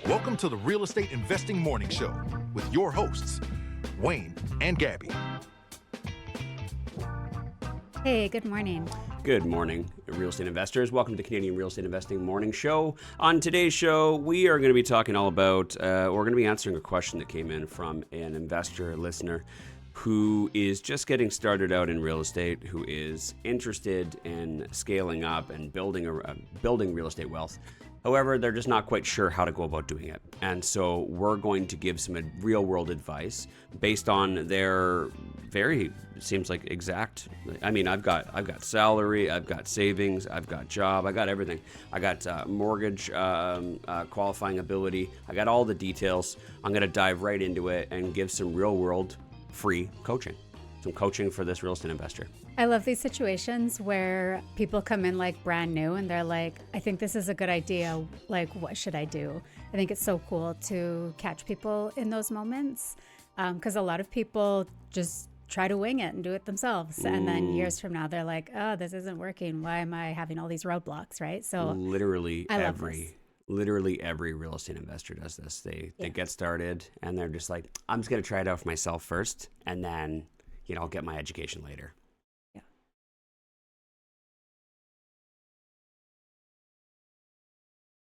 Welcome to the Real Estate Investing Morning Show with your hosts, Wayne and Gabby. Hey, good morning. Good morning, real estate investors. Welcome to Canadian Real Estate Investing Morning Show. On today's show, we are going to be talking all about, we're going to be answering a question that came in from an investor listener who is just getting started out in real estate, who is interested in scaling up and building real estate wealth. However, they're just not quite sure how to go about doing it. And so we're going to give some real world advice based on their seems like exact. I mean, I've got salary, I've got savings, I've got job, I got everything. I got mortgage qualifying ability. I got all the details. I'm going to dive right into it and give some real world free coaching. Some coaching for this real estate investor. I love these situations where people come in like brand new and they're like, I think this is a good idea. Like, what should I do? I think it's so cool to catch people in those moments because a lot of people just try to wing it and do it themselves. And then years from now, they're like, oh, this isn't working. Why am I having all these roadblocks, right? So literally every real estate investor does this. They get started and they're just like, I'm just going to try it out for myself first. And then, I'll get my education later. Yeah.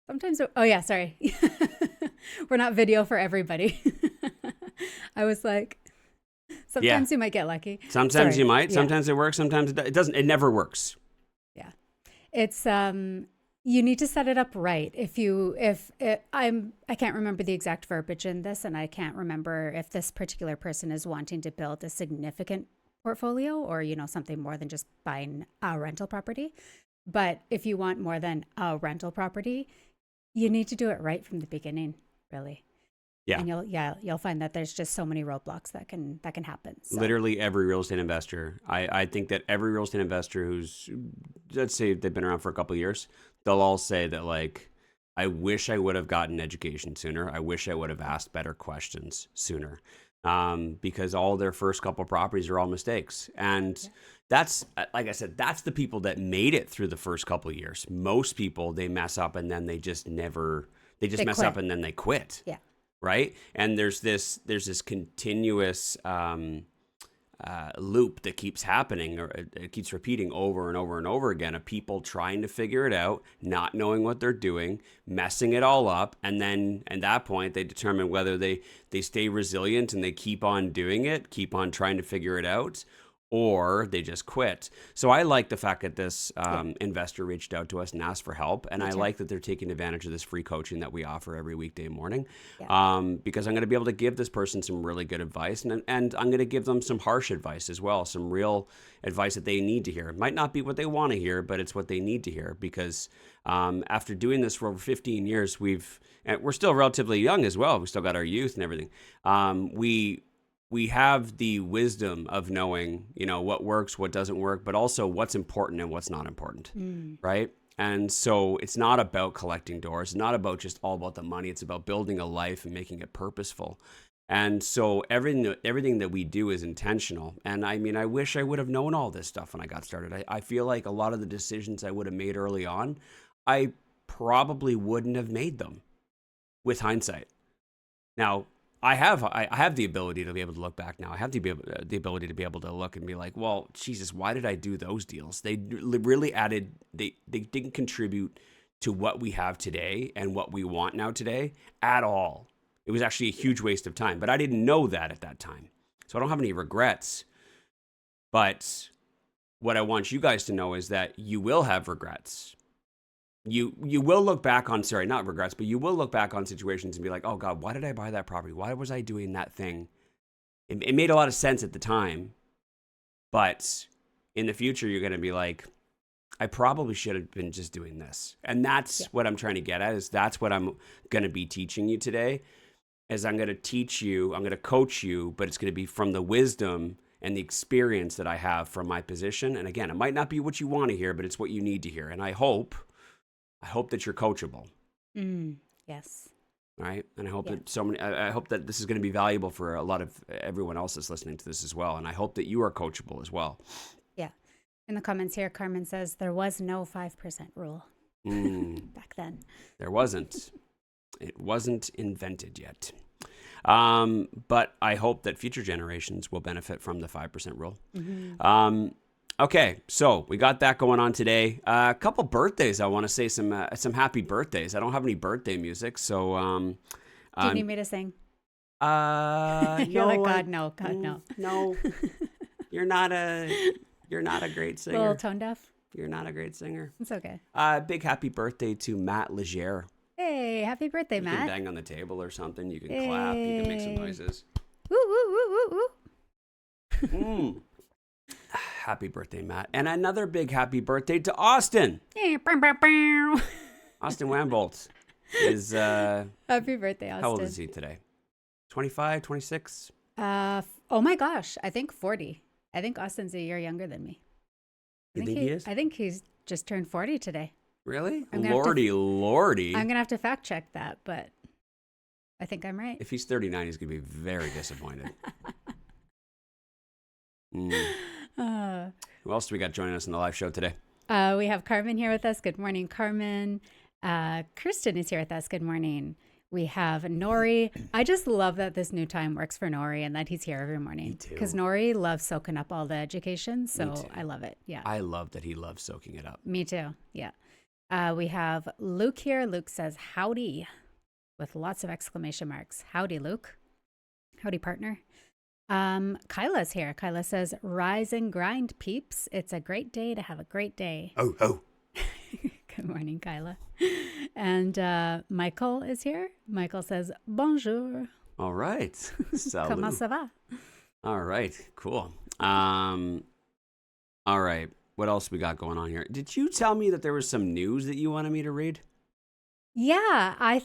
Sometimes, sorry. We're not video for everybody. I was like, sometimes you might get lucky. Sometimes you might. Sometimes it works. Sometimes it doesn't. It never works. Yeah. It's, you need to set it up right. I can't remember the exact verbiage in this, and I can't remember if this particular person is wanting to build a significant portfolio or, something more than just buying a rental property. But if you want more than a rental property, you need to do it right from the beginning, really. Yeah. And you'll find that there's just so many roadblocks that can happen. So. Literally every real estate investor. I think that every real estate investor who's, let's say they've been around for a couple of years, they'll all say that, like, I wish I would have gotten education sooner. I wish I would have asked better questions sooner. Because all their first couple of properties are all mistakes. And that's, like I said, that's the people that made it through the first couple of years. Most people, they mess up and then they just mess up and then they quit. Yeah. Right. And there's this continuous, loop that keeps happening, or it keeps repeating over and over and over again, of people trying to figure it out, not knowing what they're doing, messing it all up. And then at that point, they determine whether they stay resilient and they keep on doing it, keep on trying to figure it out, or they just quit. So I like the fact that this investor reached out to us and asked for help. And I like that they're taking advantage of this free coaching that we offer every weekday morning, because I'm going to be able to give this person some really good advice. And I'm going to give them some harsh advice as well, some real advice that they need to hear. It might not be what they want to hear, but it's what they need to hear, because after doing this for over 15 years, we're still relatively young as well. We still got our youth and everything. We have the wisdom of knowing, what works, what doesn't work, but also what's important and what's not important, right? And so it's not about collecting doors. It's not about just all about the money. It's about building a life and making it purposeful. And so everything that we do is intentional. And I mean, I wish I would have known all this stuff when I got started. I feel like a lot of the decisions I would have made early on, I probably wouldn't have made them with hindsight. Now, I have the ability to be able to look back now. I have the ability to be able to look and be like, well, Jesus, why did I do those deals? They really added, they didn't contribute to what we have today and what we want now today at all. It was actually a huge waste of time, but I didn't know that at that time. So I don't have any regrets. But what I want you guys to know is that you will have regrets. You will look back on, not regrets, but you will look back on situations and be like, oh God, why did I buy that property? Why was I doing that thing? It made a lot of sense at the time, but in the future, you're going to be like, I probably should have been just doing this. And that's what I'm trying to get at, is that's what I'm going to be teaching you today, is I'm going to teach you, I'm going to coach you, but it's going to be from the wisdom and the experience that I have from my position. And again, it might not be what you want to hear, but it's what you need to hear. And I hope that you're coachable. Yes. Right. And I hope that I hope that this is going to be valuable for a lot of everyone else that's listening to this as well. And I hope that you are coachable as well. Yeah. In the comments here, Carmen says there was no 5% rule back then. There wasn't. It wasn't invented yet. But I hope that future generations will benefit from the 5% rule. Mm-hmm. Okay, so we got that going on today. A couple birthdays. I want to say some happy birthdays. I don't have any birthday music, so Do you need me to sing? no, You're like, God, no, God, no. No. You're not a great singer. A little tone deaf. You're not a great singer. It's okay. Big happy birthday to Matt Leger. Hey, happy birthday, You Matt. can bang on the table or something. You can clap. You can make some noises. Woo, woo, woo, woo, woo. Happy birthday, Matt. And another big happy birthday to Austin. Austin Wambolt is... happy birthday, Austin. How old is he today? 25, 26? Oh my gosh. I think 40. I think Austin's a year younger than me. You think he is? I think he's just turned 40 today. Really? Lordy. I'm going to have to fact check that, but I think I'm right. If he's 39, he's going to be very disappointed. Who else do we got joining us in the live show today? We have Carmen here with us. Good morning, Carmen. Kristen is here with us. Good morning. We have Nori. I just love that this new time works for Nori and that he's here every morning. Me too. Because Nori loves soaking up all the education, so I love it. Yeah. I love that he loves soaking it up. Me too. Yeah. We have Luke here. Luke says, howdy, with lots of exclamation marks. Howdy, Luke. Howdy, partner. Kyla's here. Kyla says, rise and grind, peeps. It's a great day to have a great day. Oh. Good morning, Kyla. And Michael is here. Michael says, bonjour. All right. Salut. Comment ça va? All right. Cool. All right. What else we got going on here? Did you tell me that there was some news that you wanted me to read? Yeah,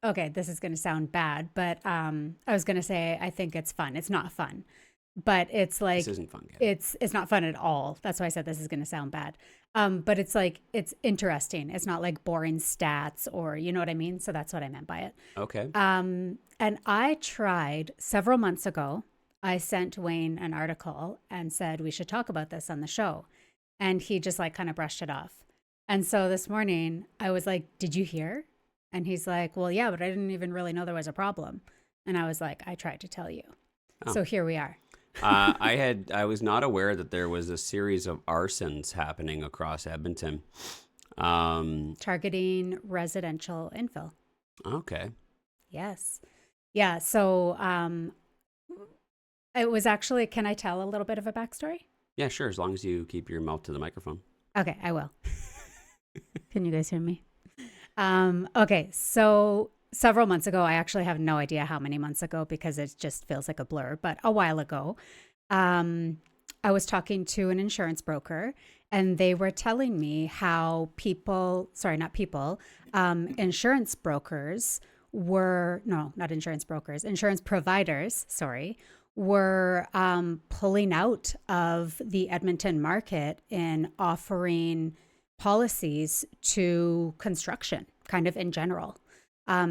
okay, this is going to sound bad, but I was going to say I think it's fun. It's not fun, but it's like... This isn't fun, Gabby. It's not fun at all. That's why I said this is going to sound bad. But it's like, it's interesting. It's not like boring stats or, you know what I mean? So that's what I meant by it. Okay. And I tried several months ago. I sent Wayne an article and said we should talk about this on the show. And he just like kind of brushed it off. And so this morning I was like, did you hear? And he's like, well, yeah, but I didn't even really know there was a problem. And I was like, I tried to tell you. Oh. So here we are. I was not aware that there was a series of arsons happening across Edmonton. Targeting residential infill. Okay. Yes. Yeah. So it was actually, can I tell a little bit of a backstory? Yeah, sure. As long as you keep your mouth to the microphone. Okay, I will. Can you guys hear me? Okay. So several months ago, I actually have no idea how many months ago because it just feels like a blur, but a while ago, I was talking to an insurance broker and they were telling me how insurance brokers were, no, not insurance brokers, insurance providers, were pulling out of the Edmonton market and offering policies to construction, kind of in general.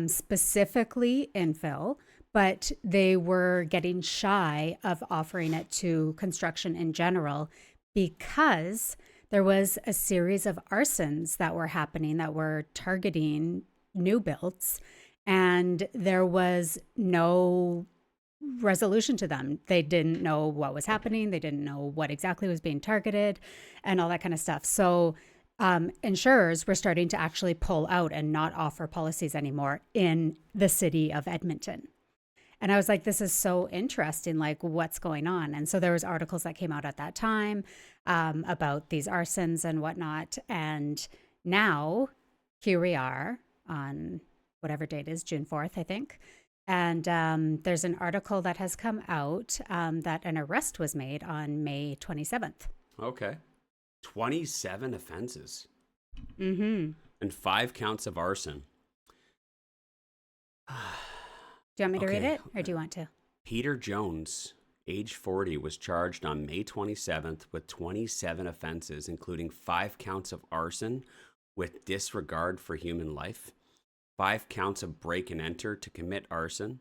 Specifically infill, but they were getting shy of offering it to construction in general because there was a series of arsons that were happening that were targeting new builds, and there was no resolution to them. They didn't know what was happening. They didn't know what exactly was being targeted and all that kind of stuff. So insurers were starting to actually pull out and not offer policies anymore in the city of Edmonton. And I was like, this is so interesting, like what's going on? And so there was articles that came out at that time about these arsons and whatnot. And now here we are on whatever date is, June 4th, I think. And there's an article that has come out that an arrest was made on May 27th. Okay. 27 offenses. Mm-hmm. And 5 counts of arson. Do you want me to read it, or do you want to? Peter Jones, age 40, was charged on May 27th with 27 offenses, including 5 counts of arson with disregard for human life, 5 counts of break and enter to commit arson,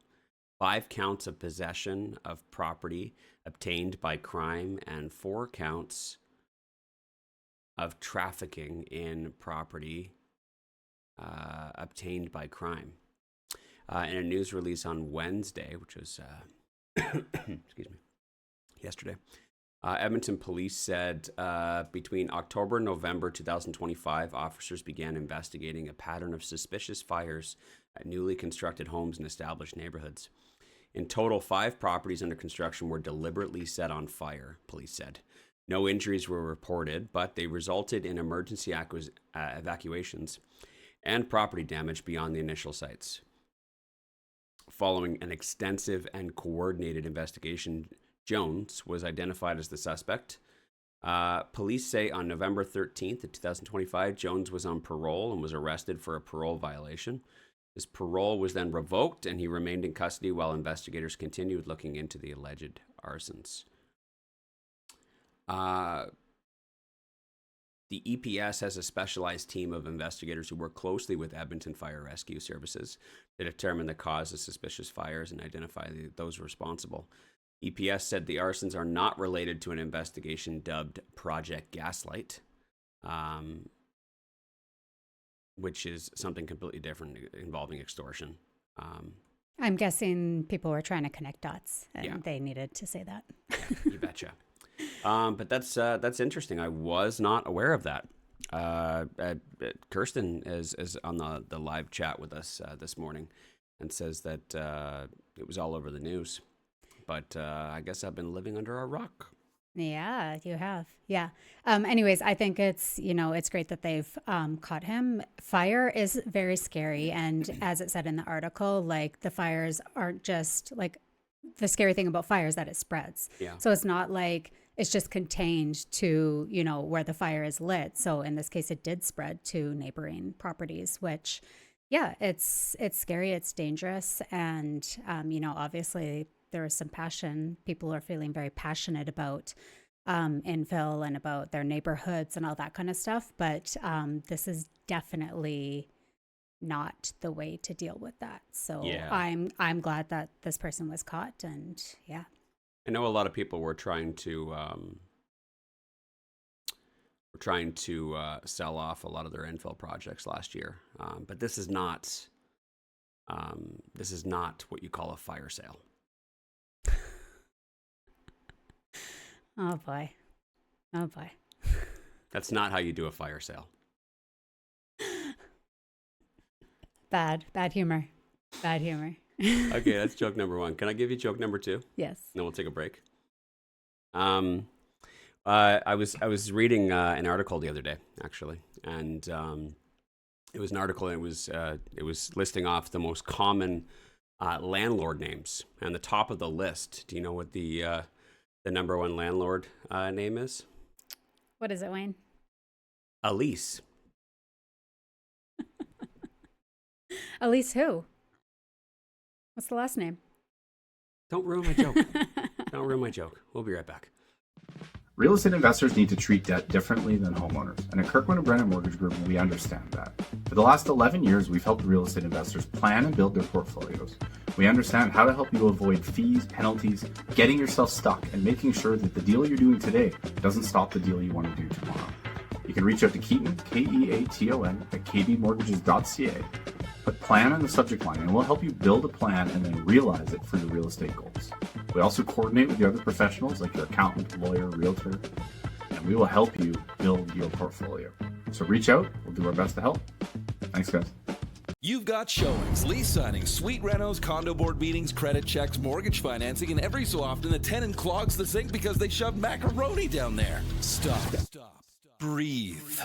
5 counts of possession of property obtained by crime, and 4 counts of trafficking in property obtained by crime. In a news release on Wednesday, which was excuse me, yesterday, Edmonton police said between October and November 2025, officers began investigating a pattern of suspicious fires at newly constructed homes in established neighborhoods. In total, 5 properties under construction were deliberately set on fire, police said. No injuries were reported, but they resulted in emergency evacuations and property damage beyond the initial sites. Following an extensive and coordinated investigation, Jones was identified as the suspect. Police say on November 13th of 2025, Jones was on parole and was arrested for a parole violation. His parole was then revoked, and he remained in custody while investigators continued looking into the alleged arsons. The EPS has a specialized team of investigators who work closely with Edmonton Fire Rescue Services to determine the cause of suspicious fires and identify those responsible. EPS said the arsons are not related to an investigation dubbed Project Gaslight, which is something completely different involving extortion. I'm guessing people were trying to connect dots, and they needed to say that. Yeah, you betcha. But that's interesting. I was not aware of that. Kirsten is on the live chat with us this morning and says that it was all over the news. But I guess I've been living under a rock. Yeah, you have. Yeah. Anyways, I think it's great that they've caught him. Fire is very scary. And as it said in the article, like the fires aren't just like the scary thing about fire is that it spreads. Yeah. So it's not like it's just contained to, where the fire is lit. So in this case, it did spread to neighboring properties, which, it's scary. It's dangerous. And, obviously there is some passion. People are feeling very passionate about infill and about their neighborhoods and all that kind of stuff. But this is definitely not the way to deal with that. So I'm glad that this person was caught, and I know a lot of people were trying to sell off a lot of their infill projects last year, but this is not what you call a fire sale. Oh boy. That's not how you do a fire sale. Bad humor. Okay, that's joke number 1. Can I give you joke number 2? Yes. Then we'll take a break. I was reading an article the other day, actually, and it was an article. And it was listing off the most common landlord names, and the top of the list. Do you know what the number 1 landlord name is? What is it, Wayne? Elise. Elise who? What's the last name? Don't ruin my joke. Don't ruin my joke. We'll be right back. Real estate investors need to treat debt differently than homeowners, and at Kirkland & Brennan Mortgage Group, we understand that. For the last 11 years, we've helped real estate investors plan and build their portfolios. We understand how to help you avoid fees, penalties, getting yourself stuck, and making sure that the deal you're doing today doesn't stop the deal you want to do tomorrow. You can reach out to Keaton, Keaton, at kbmortgages.ca. Put plan in the subject line, and we'll help you build a plan and then realize it for your real estate goals. We also coordinate with the other professionals like your accountant, lawyer, realtor, and we will help you build your portfolio. So reach out. We'll do our best to help. Thanks, guys. You've got showings, lease signings, suite renos, condo board meetings, credit checks, mortgage financing, and every so often the tenant clogs the sink because they shoved macaroni down there. Stop. Breathe.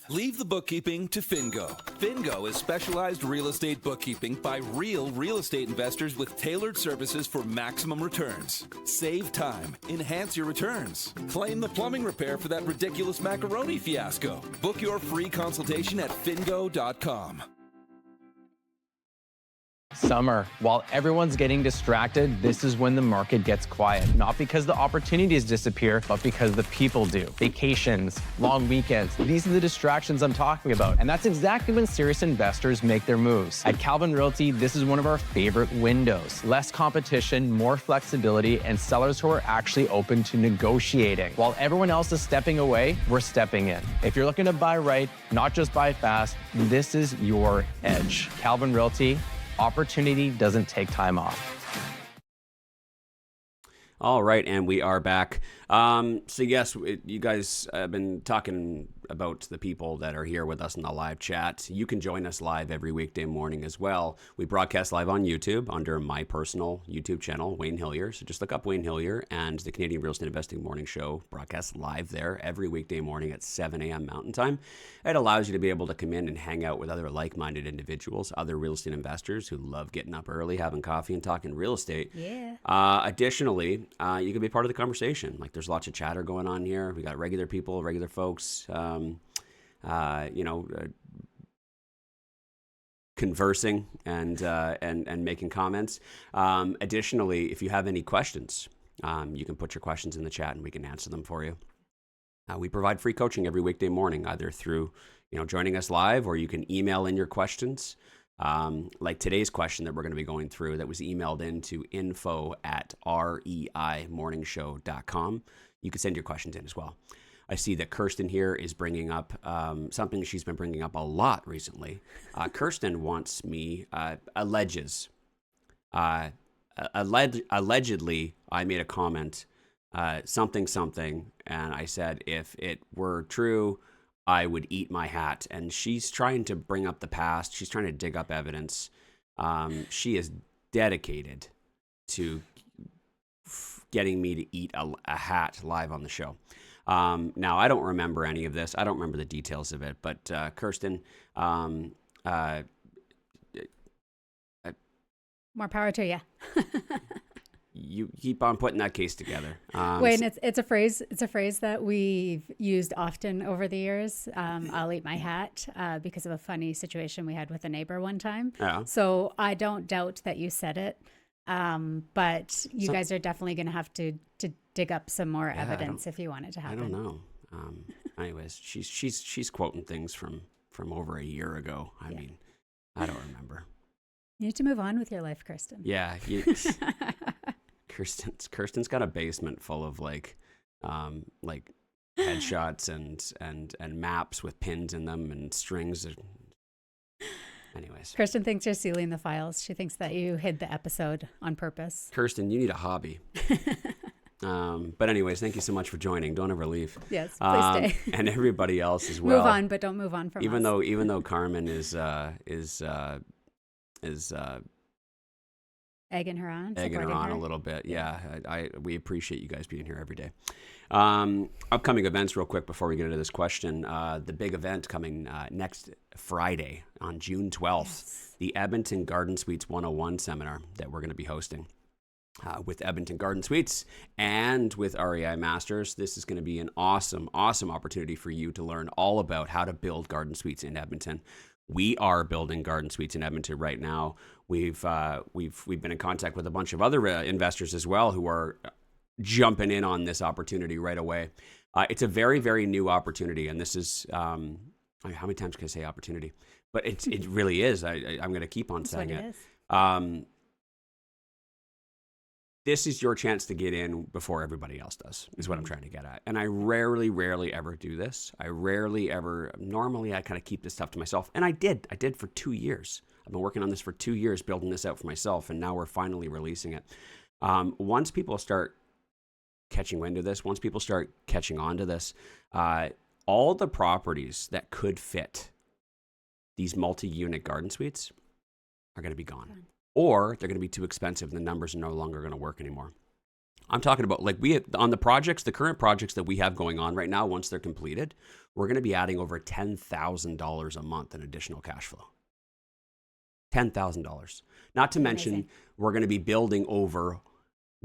Leave the bookkeeping to Fingo. Fingo is specialized real estate bookkeeping by real estate investors with tailored services for maximum returns. Save time. Enhance your returns. Claim the plumbing repair for that ridiculous macaroni fiasco. Book your free consultation at fingo.com. Summer. While everyone's getting distracted, this is when the market gets quiet. Not because the opportunities disappear, but because the people do. Vacations, long weekends, these are the distractions I'm talking about. And that's exactly when serious investors make their moves. At Calvin Realty, this is one of our favorite windows. Less competition, more flexibility, and sellers who are actually open to negotiating. While everyone else is stepping away, we're stepping in. If you're looking to buy right, not just buy fast, this is your edge. Calvin Realty, opportunity doesn't take time off. All right, and we are back. So yes, you guys have been talking about the people that are here with us in the live chat. You can join us live every weekday morning as well. We broadcast live on YouTube under my personal YouTube channel, Wayne Hillier. So just look up Wayne Hillier, and the Canadian Real Estate Investing Morning Show broadcasts live there every weekday morning at 7 a.m. Mountain Time. It allows you to be able to come in and hang out with other like-minded individuals, other real estate investors who love getting up early, having coffee, and talking real estate. Yeah. Additionally, you can be part of the conversation. Like, there's lots of chatter going on here. We got regular people, regular folks, conversing and making comments. Additionally, if you have any questions, you can put your questions in the chat and we can answer them for you. We provide free coaching every weekday morning, either through joining us live, or you can email in your questions. Like today's question that we're going to be going through, that was emailed into info@reimorningshow.com. You can send your questions in as well. I see that Kirsten here is bringing up something she's been bringing up a lot recently. Kirsten wants me, allegedly, I made a comment, something, and I said if it were true, I would eat my hat. And she's trying to bring up the past. She's trying to dig up evidence. She is dedicated to getting me to eat a hat live on the show. Now, I don't remember any of this. I don't remember the details of it. But Kirsten, More power to you. you keep on putting that case together. Wayne, it's a phrase. It's a phrase that we've used often over the years. I'll eat my hat because of a funny situation we had with a neighbor one time. Yeah. So I don't doubt that you said it, but you guys are definitely going to have to dig up some more evidence if you want it to happen. I don't know. Anyways, she's quoting things from over a year ago. I mean, I don't remember. You need to move on with your life, Kirsten. Yeah. Kirsten's got a basement full of like headshots and maps with pins in them and strings. Anyways. Kirsten thinks you're sealing the files. She thinks that you hid the episode on purpose. Kirsten, you need a hobby. But anyways, thank you so much for joining. Don't ever leave. Yes, please stay. And everybody else as well. Move on, but don't move on from even us. Even though Carmen is egging her on a little bit. Yeah. We appreciate you guys being here every day. Upcoming events real quick before we get into this question. The big event coming next Friday on June 12th, the Edmonton Garden Suites 101 seminar that we're going to be hosting. With Edmonton Garden Suites and with REI Masters. This is going to be an awesome opportunity for you to learn all about how to build garden suites in Edmonton. We are building garden suites in Edmonton right now. We've been in contact with a bunch of other investors as well who are jumping in on this opportunity right away. It's a very, very new opportunity, and this is how many times can I say opportunity? But it really is. I'm going to keep on saying it. This is your chance to get in before everybody else does, is what I'm trying to get at. And I rarely ever do this. Normally I kind of keep this stuff to myself. And I did for 2 years. I've been working on this for 2 years, building this out for myself. And now we're finally releasing it. Once people start catching wind of this, once people start catching on to this, all the properties that could fit these multi-unit garden suites are going to be gone. Or they're going to be too expensive and the numbers are no longer going to work anymore. I'm talking about on the current projects that we have going on right now, once they're completed, we're going to be adding over $10,000 a month in additional cash flow. $10,000. Not to mention, we're going to be building over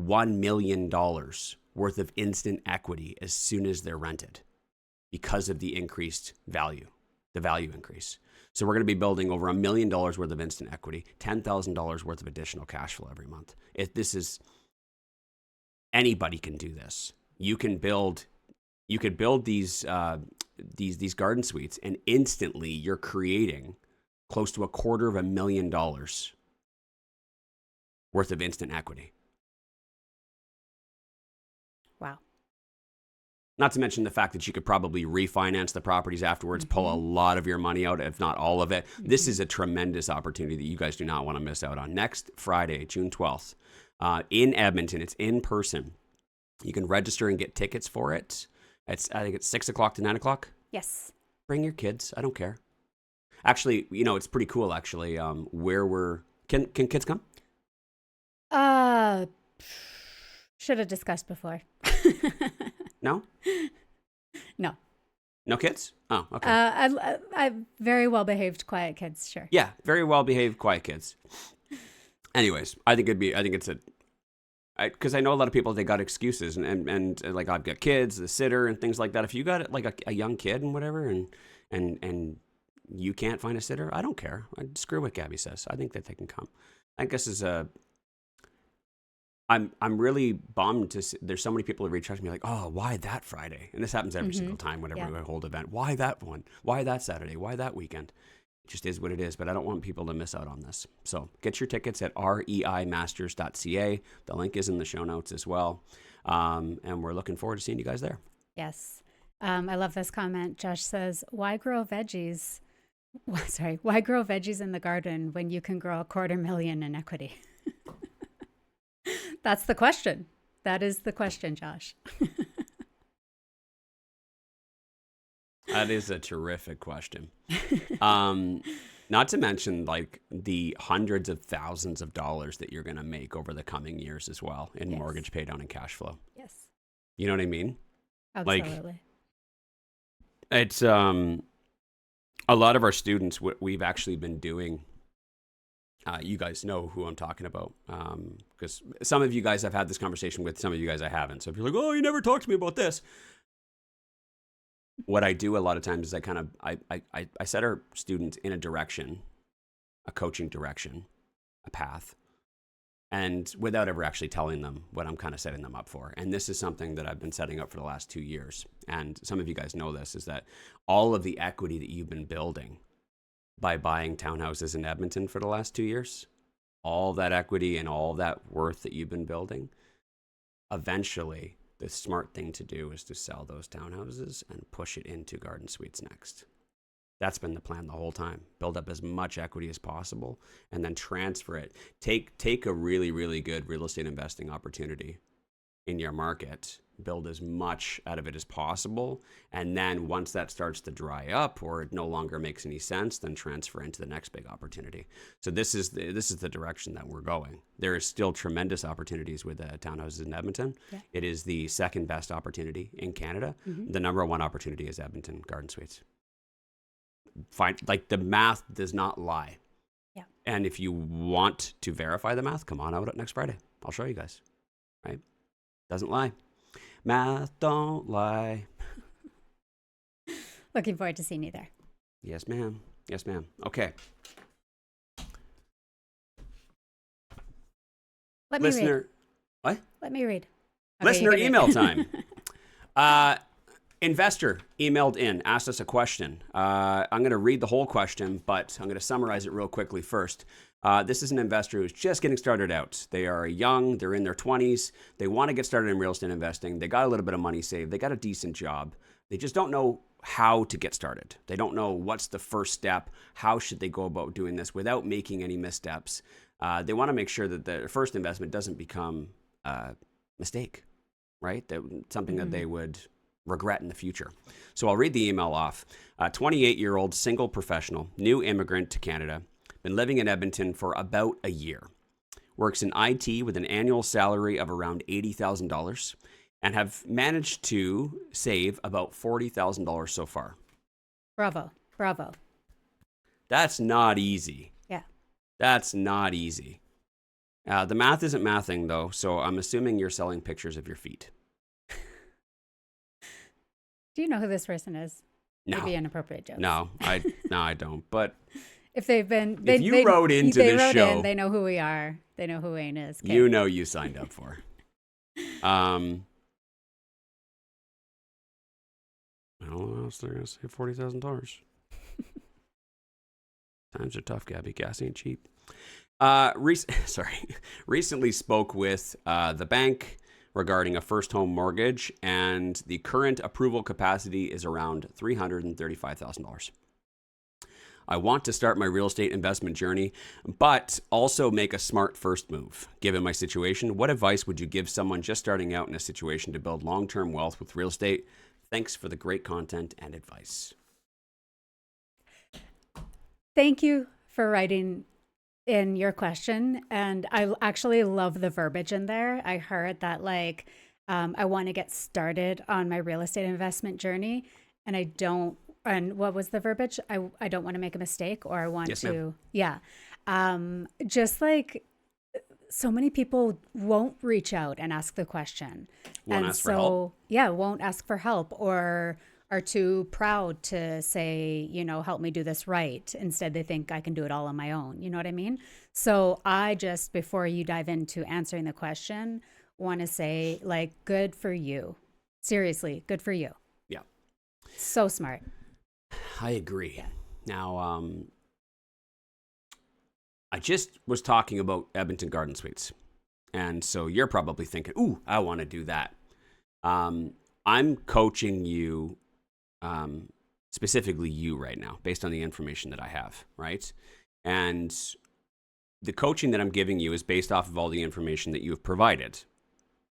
$1 million worth of instant equity as soon as they're rented because of the increased value the value increase. So we're going to be building over $1 million worth of instant equity, $10,000 worth of additional cash flow every month. Anybody can do this. You could build these garden suites, and instantly you're creating close to $250,000 worth of instant equity. Wow. Not to mention the fact that you could probably refinance the properties afterwards, pull a lot of your money out, if not all of it. This is a tremendous opportunity that you guys do not want to miss out on. Next Friday, June 12th, in Edmonton. It's in person. You can register and get tickets for it. I think it's 6 o'clock to 9 o'clock. Yes. Bring your kids. I don't care. Actually, it's pretty cool, actually, can kids come? Should have discussed before. No? No. No kids? Oh, okay. I very well behaved, quiet kids, sure. Yeah, very well behaved, quiet kids. Anyways, because I know a lot of people, they got excuses and like, I've got kids, the sitter and things like that. If you got like a young kid and whatever, and you can't find a sitter, I don't care. Screw what Gabby says. I think that they can come. I think this is I'm really bummed there's so many people who reach out to me like, oh, why that Friday? And this happens every single time whenever we hold an event. Why that one? Why that Saturday? Why that weekend? It just is what it is, but I don't want people to miss out on this. So get your tickets at reimasters.ca. The link is in the show notes as well. And we're looking forward to seeing you guys there. Yes. I love this comment. Josh says, why grow veggies? Why grow veggies in the garden when you can grow $250,000 in equity? That's the question. That is the question, Josh. That is a terrific question. Not to mention like the hundreds of thousands of dollars that you're going to make over the coming years as well in mortgage pay down and cash flow. Yes. You know what I mean? Absolutely. Like, it's a lot of our students, what we've actually been doing, you guys know who I'm talking about, because some of you guys I've had this conversation with, some of you guys I haven't. So if you're like, oh, you never talked to me about this. What I do a lot of times is I set our students in a direction, a coaching direction, a path, and without ever actually telling them what I'm kind of setting them up for. And this is something that I've been setting up for the last 2 years. And some of you guys know this, is that all of the equity that you've been building by buying townhouses in Edmonton for the last 2 years, all that equity and all that worth that you've been building, eventually the smart thing to do is to sell those townhouses and push it into garden suites next. That's been the plan the whole time. Build up as much equity as possible and then transfer it. Take a really, really good real estate investing opportunity in your market, build as much out of it as possible, and then once that starts to dry up or it no longer makes any sense, then transfer into the next big opportunity. So this is the direction that we're going. There is still tremendous opportunities with townhouses in Edmonton. Yeah. It is the second best opportunity in Canada. Mm-hmm. The number one opportunity is Edmonton Garden Suites. Like the math does not lie. Yeah. And if you want to verify the math, come on out next Friday. I'll show you guys. Right? Doesn't lie. Math don't lie. Looking forward to seeing you there. Yes, ma'am. Yes, ma'am. Okay. Let me read. What? Let me read. Okay, listener email time. Investor emailed in, asked us a question. I'm going to read the whole question, but I'm going to summarize it real quickly first. This is an investor who's just getting started out. They are young. They're in their 20s. They want to get started in real estate investing. They got a little bit of money saved. They got a decent job. They just don't know how to get started. They don't know what's the first step. How should they go about doing this without making any missteps? They want to make sure that their first investment doesn't become a mistake, right? Something that they would regret in the future. So I'll read the email off. 28-year-old single professional, new immigrant to Canada, been living in Edmonton for about a year. Works in IT with an annual salary of around $80,000 and have managed to save about $40,000 so far. Bravo. Bravo. That's not easy. Yeah. That's not easy. The math isn't mathing though, so I'm assuming you're selling pictures of your feet. Do you know who this person is? No. Maybe inappropriate jokes. No, I don't. But If they've been, if you wrote into they this wrote show, in, they know who we are. They know who Wayne is. Okay. you know you signed up for. I don't know what else they're going to say. $40,000. Times are tough, Gabby. Gas ain't cheap. Recently spoke with the bank regarding a first home mortgage, and the current approval capacity is around $335,000. I want to start my real estate investment journey, but also make a smart first move. Given my situation, what advice would you give someone just starting out in a situation to build long-term wealth with real estate? Thanks for the great content and advice. Thank you for writing in your question. And I actually love the verbiage in there. I heard that I want to get started on my real estate investment journey, and I don't. And what was the verbiage? I don't want to make a mistake, or I want to. Ma'am. Yeah. Just like so many people won't reach out and ask the question. Won't ask for help. Yeah, won't ask for help, or are too proud to say, help me do this right. Instead, they think I can do it all on my own. You know what I mean? So I just, before you dive into answering the question, want to say, good for you. Seriously, good for you. Yeah. So smart. I agree. Now, I just was talking about Edmonton Garden Suites. And so you're probably thinking, ooh, I want to do that. I'm coaching you, specifically you right now, based on the information that I have, right? And the coaching that I'm giving you is based off of all the information that you have provided.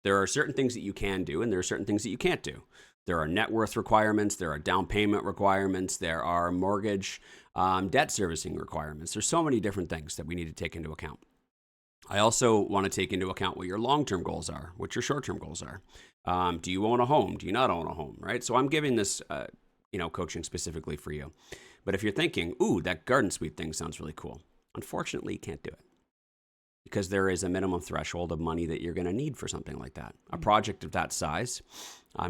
There are certain things that you can do, and there are certain things that you can't do. There are net worth requirements. There are down payment requirements. There are mortgage debt servicing requirements. There's so many different things that we need to take into account. I also want to take into account what your long-term goals are, what your short-term goals are. Do you own a home? Do you not own a home, right? So I'm giving this, coaching specifically for you. But if you're thinking, ooh, that garden suite thing sounds really cool, unfortunately, you can't do it because there is a minimum threshold of money that you're going to need for something like that. A project of that size,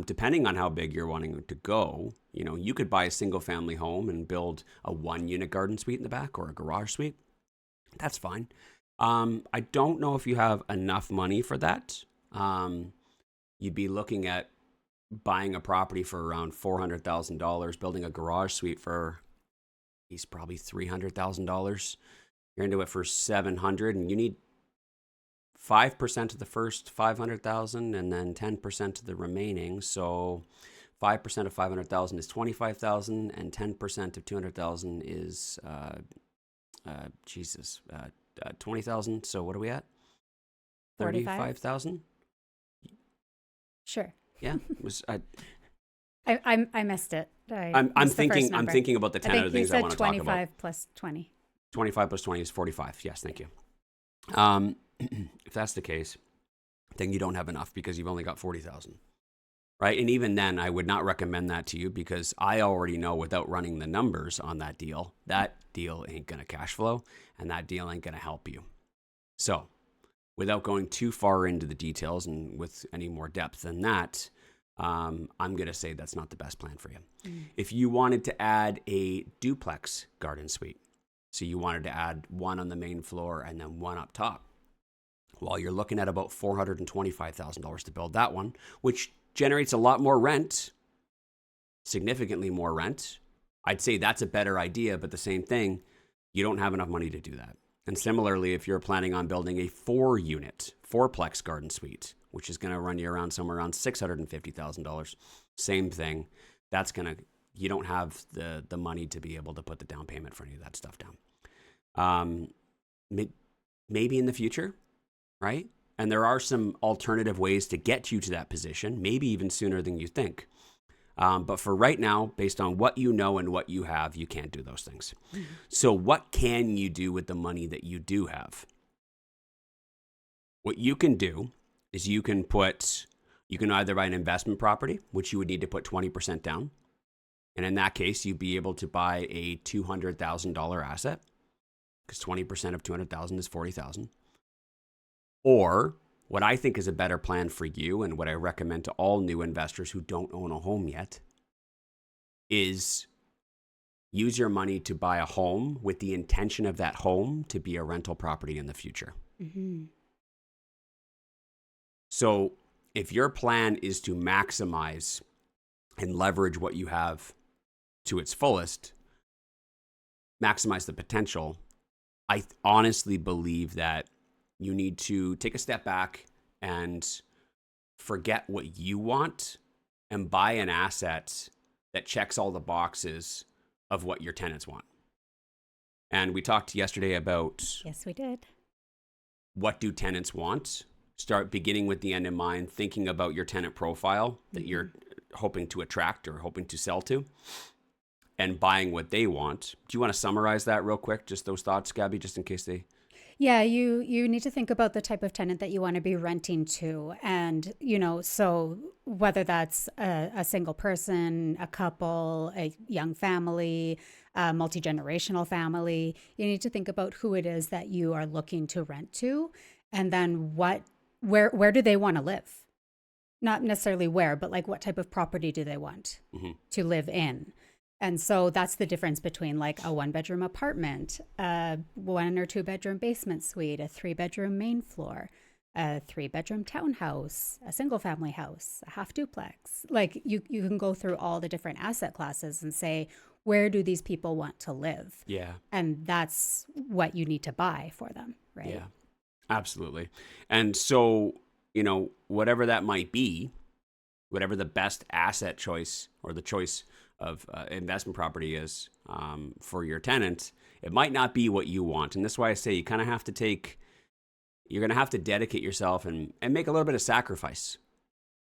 depending on how big you're wanting to go, you could buy a single family home and build a 1-unit garden suite in the back or a garage suite. That's fine. I don't know if you have enough money for that. You'd be looking at buying a property for around $400,000, building a garage suite for probably $300,000. You're into it for $700,000, and you need 5% of the first $500,000 and then 10% of the remaining. So 5% of $500,000 is $25,000, and 10% of $200,000 is $20,000. So what are we at? $35,000. Sure. Yeah, it was. I missed it. I'm thinking about the 10 other things I want to talk about. 25 plus 20. 25 plus 20 is 45. Yes, thank you. If that's the case, then you don't have enough because you've only got 40,000, right? And even then, I would not recommend that to you because I already know without running the numbers on that deal ain't going to cash flow, and that deal ain't going to help you. So, without going too far into the details and with any more depth than that, I'm going to say that's not the best plan for you. If you wanted to add a duplex garden suite, so you wanted to add one on the main floor and then one up top, well, you're looking at about $425,000 to build that one, which generates a lot more rent, significantly more rent. I'd say that's a better idea, but the same thing, you don't have enough money to do that. And similarly, if you're planning on building a 4-unit, 4-plex garden suite, which is going to run you around somewhere around $650,000, same thing. You don't have the money to be able to put the down payment for any of that stuff down. Maybe in the future, right? And there are some alternative ways to get you to that position, maybe even sooner than you think. But for right now, based on what you know and what you have, you can't do those things. Mm-hmm. So what can you do with the money that you do have? What you can do is you can either buy an investment property, which you would need to put 20% down. And in that case, you'd be able to buy a $200,000 asset because 20% of $200,000 is $40,000. Or what I think is a better plan for you and what I recommend to all new investors who don't own a home yet is use your money to buy a home with the intention of that home to be a rental property in the future. Mm-hmm. So if your plan is to maximize and leverage what you have to its fullest, maximize the potential, I honestly believe that you need to take a step back and forget what you want and buy an asset that checks all the boxes of what your tenants want. And we talked yesterday about Yes, we did. what do tenants want. Start beginning with the end in mind, thinking about your tenant profile that you're hoping to attract or hoping to sell to, and buying what they want. Do you want to summarize that real quick? Just those thoughts, Gabby, just in case they... Yeah, you need to think about the type of tenant that you want to be renting to. And, so whether that's a single person, a couple, a young family, a multi-generational family, you need to think about who it is that you are looking to rent to. And then where do they want to live? Not necessarily where, but like what type of property do they want to live in? And so that's the difference between like a 1-bedroom apartment, a 1 or 2 bedroom basement suite, a 3-bedroom main floor, a 3-bedroom townhouse, a single family house, a half duplex. Like you can go through all the different asset classes and say, where do these people want to live? Yeah. And that's what you need to buy for them, right? Yeah, absolutely. And so, whatever that might be, whatever the best asset choice or the choice of investment property is for your tenant, it might not be what you want. And that's why I say you kind of have to you're going to have to dedicate yourself and make a little bit of sacrifice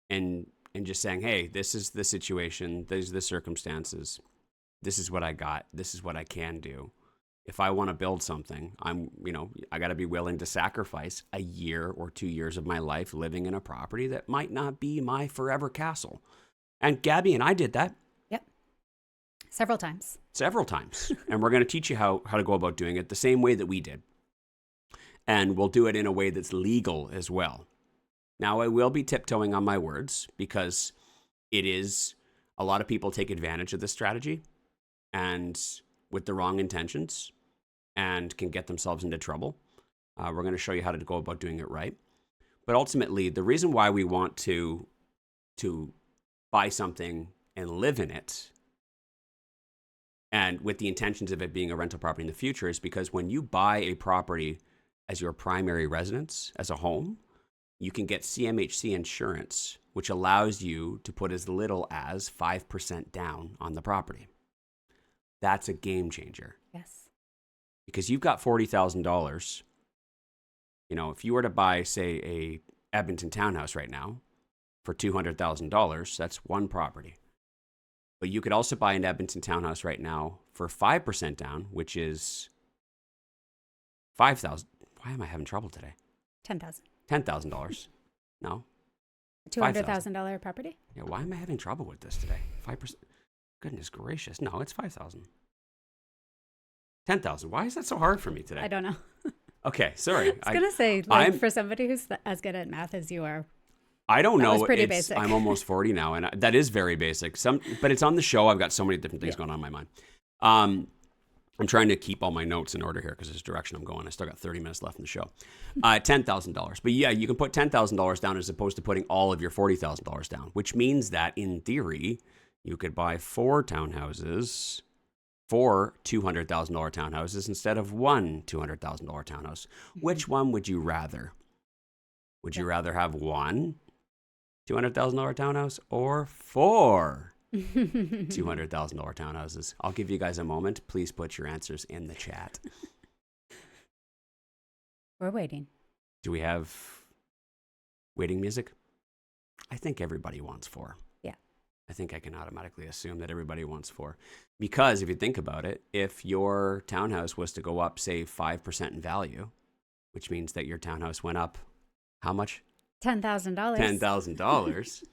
and just saying, hey, this is the situation, these are the circumstances, this is what I got, this is what I can do. If I want to build something, I got to be willing to sacrifice a year or 2 years of my life living in a property that might not be my forever castle. And Gabby and I did that. Several times. And we're going to teach you how to go about doing it the same way that we did. And we'll do it in a way that's legal as well. Now, I will be tiptoeing on my words because a lot of people take advantage of this strategy and with the wrong intentions and can get themselves into trouble. We're going to show you how to go about doing it right. But ultimately, the reason why we want to buy something and live in it, and with the intentions of it being a rental property in the future, is because when you buy a property as your primary residence, as a home, you can get CMHC insurance, which allows you to put as little as 5% down on the property. That's a game changer. Yes. Because you've got $40,000. If you were to buy, say, a Edmonton townhouse right now for $200,000, that's one property. But you could also buy an Edmonton townhouse right now for 5% down, which is $5,000. Why am I having trouble today? $10,000. $10,000. No. $200,000 property? Yeah. Why am I having trouble with this today? 5%. Goodness gracious. No, it's 5,000. 10,000. Why is that so hard for me today? I don't know. Okay. Sorry. I was going to say, for somebody who's as good at math as you are, I don't know. That was pretty basic. I'm almost 40 now, and that is very basic. But it's on the show. I've got so many different things going on in my mind. I'm trying to keep all my notes in order here because there's a direction I'm going. I still got 30 minutes left in the show. $10,000. But yeah, you can put $10,000 down as opposed to putting all of your $40,000 down, which means that in theory, you could buy 4 townhouses, 4 $200,000 townhouses instead of one $200,000 townhouse. Which one would you rather? Would you rather have one $200,000 townhouse or 4 $200,000 townhouses? I'll give you guys a moment. Please put your answers in the chat. We're waiting. Do we have waiting music? I think everybody wants 4. Yeah. I think I can automatically assume that everybody wants 4. Because if you think about it, if your townhouse was to go up, say, 5% in value, which means that your townhouse went up how much? $10,000. $10,000.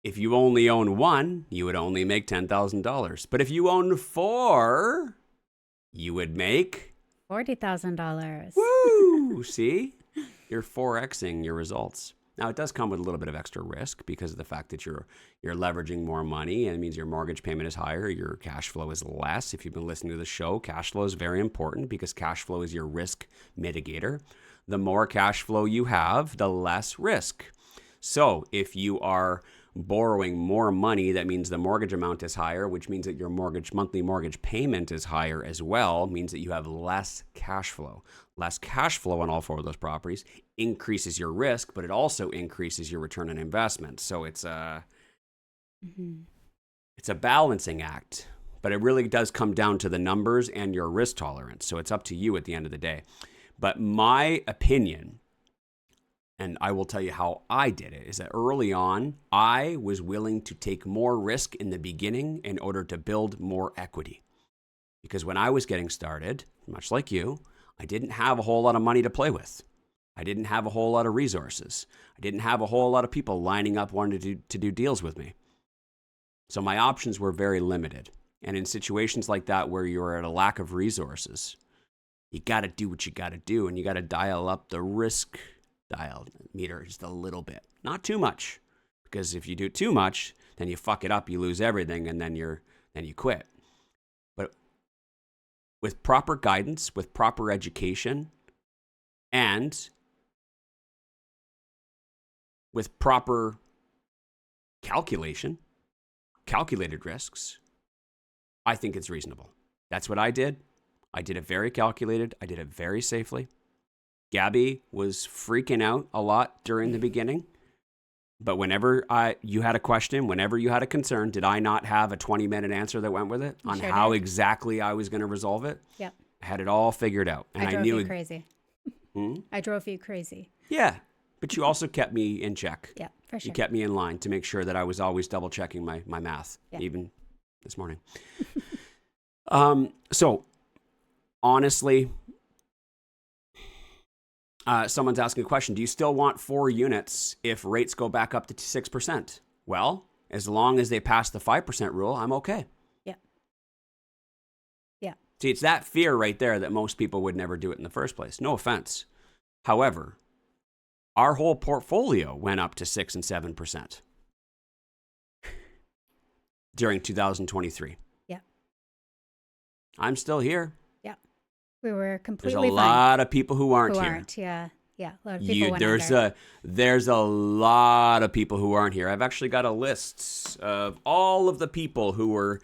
If you only own one, you would only make $10,000. But if you own 4, you would make $40,000. Woo! See? You're 4xing your results. Now, it does come with a little bit of extra risk because of the fact that you're leveraging more money, and it means your mortgage payment is higher, your cash flow is less. If you've been listening to the show, cash flow is very important because cash flow is your risk mitigator. The more cash flow you have, the less risk. So if you are borrowing more money, that means the mortgage amount is higher, which means that your monthly mortgage payment is higher as well, means that you have less cash flow. Less cash flow on all four of those properties increases your risk, but it also increases your return on investment. So it's a balancing act, but it really does come down to the numbers and your risk tolerance. So it's up to you at the end of the day. But my opinion, and I will tell you how I did it, is that early on, I was willing to take more risk in the beginning in order to build more equity. Because when I was getting started, much like you, I didn't have a whole lot of money to play with. I didn't have a whole lot of resources. I didn't have a whole lot of people lining up wanting to do deals with me. So my options were very limited. And in situations like that where you're at a lack of resources, you got to do what you got to do, and you got to dial up the risk dial meter just a little bit, not too much, because if you do too much, then you fuck it up, you lose everything, and then you quit. But with proper guidance, with proper education, and with proper calculation, calculated risks, I think it's reasonable. That's what I did. I did it very calculated. I did it very safely. Gabby was freaking out a lot during the beginning. But whenever you had a question, whenever you had a concern, did I not have a 20-minute answer that went with it on how exactly I was going to resolve it? Yep. I had it all figured out. And I drove you crazy. I drove you crazy. Yeah. But you also kept me in check. Yeah, for sure. You kept me in line to make sure that I was always double checking my math, even this morning. So honestly, someone's asking a question. Do you still want 4 units if rates go back up to 6%? Well, as long as they pass the 5% rule, I'm okay. Yeah. Yeah. See, it's that fear right there that most people would never do it in the first place. No offense. However, our whole portfolio went up to 6 and 7% during 2023. Yeah. I'm still here. We were completely There's a lot of people who aren't here. Yeah. A lot of people went there's a lot of people who aren't here. I've actually got a list of all of the people who were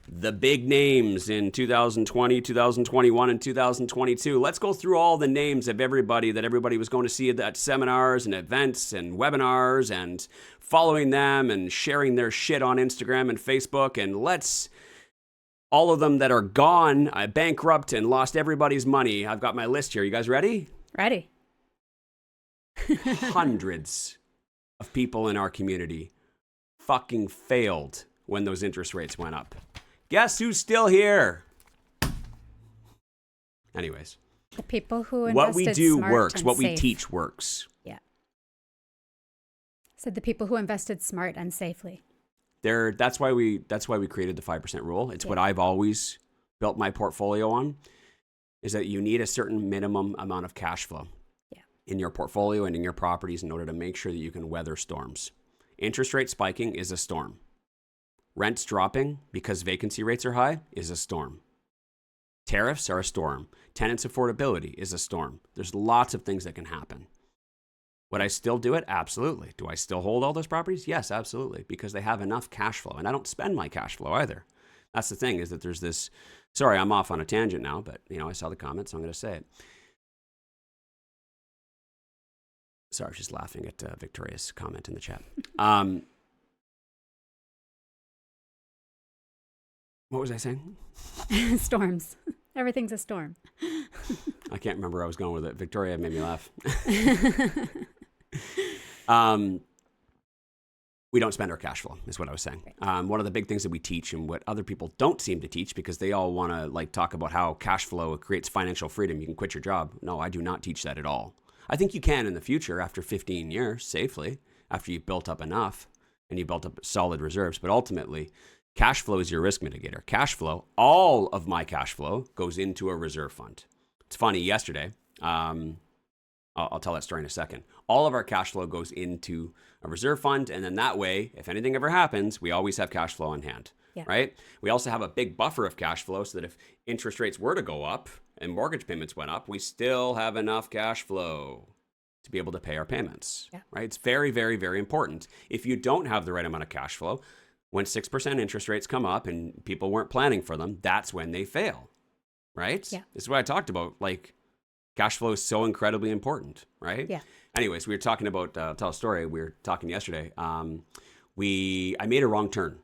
the big names in 2020, 2021, and 2022. Let's go through all the names of everybody that everybody was going to see at seminars and events and webinars and following them and sharing their shit on Instagram and Facebook. And all of them that are gone, bankrupt, and lost everybody's money. I've got my list here. You guys ready? Ready. Hundreds of people in our community fucking failed when those interest rates went up. Guess who's still here? Anyways. The people who invested what we do smart works. and What we safe. teach works. Yeah. So the people who invested smart and safely. That's why we created the 5% rule. It's what I've always built my portfolio on, is that you need a certain minimum amount of cash flow in your portfolio and in your properties in order to make sure that you can weather storms. Interest rate spiking is a storm. Rents dropping because vacancy rates are high is a storm. Tariffs are a storm. Tenants' affordability is a storm. There's lots of things that can happen. Would I still do it? Absolutely. Do I still hold all those properties? Yes, absolutely, because they have enough cash flow. And I don't spend my cash flow either. That's the thing, is that there's this... Sorry, I'm off on a tangent now, but I saw the comment, so I'm going to say it. Sorry, I was just laughing at Victoria's comment in the chat. What was I saying? Storms. Everything's a storm. I can't remember where I was going with it. Victoria made me laugh. We don't spend our cash flow, is what I was saying. Right. One of the big things that we teach, and what other people don't seem to teach, because they all want to talk about how cash flow creates financial freedom. You can quit your job. No, I do not teach that at all. I think you can in the future after 15 years, safely, after you've built up enough and you built up solid reserves. But ultimately, cash flow is your risk mitigator. Cash flow, all of my cash flow goes into a reserve fund. It's funny, yesterday, I'll tell that story in a second. All of our cash flow goes into a reserve fund. And then that way, if anything ever happens, we always have cash flow on hand, right? We also have a big buffer of cash flow so that if interest rates were to go up and mortgage payments went up, we still have enough cash flow to be able to pay our payments, right? It's very, very, very important. If you don't have the right amount of cash flow, when 6% interest rates come up and people weren't planning for them, that's when they fail, right? Yeah. This is what I talked about. Like, cash flow is so incredibly important, right? Yeah. Anyways, we were talking about, tell a story. We were talking yesterday. I made a wrong turn.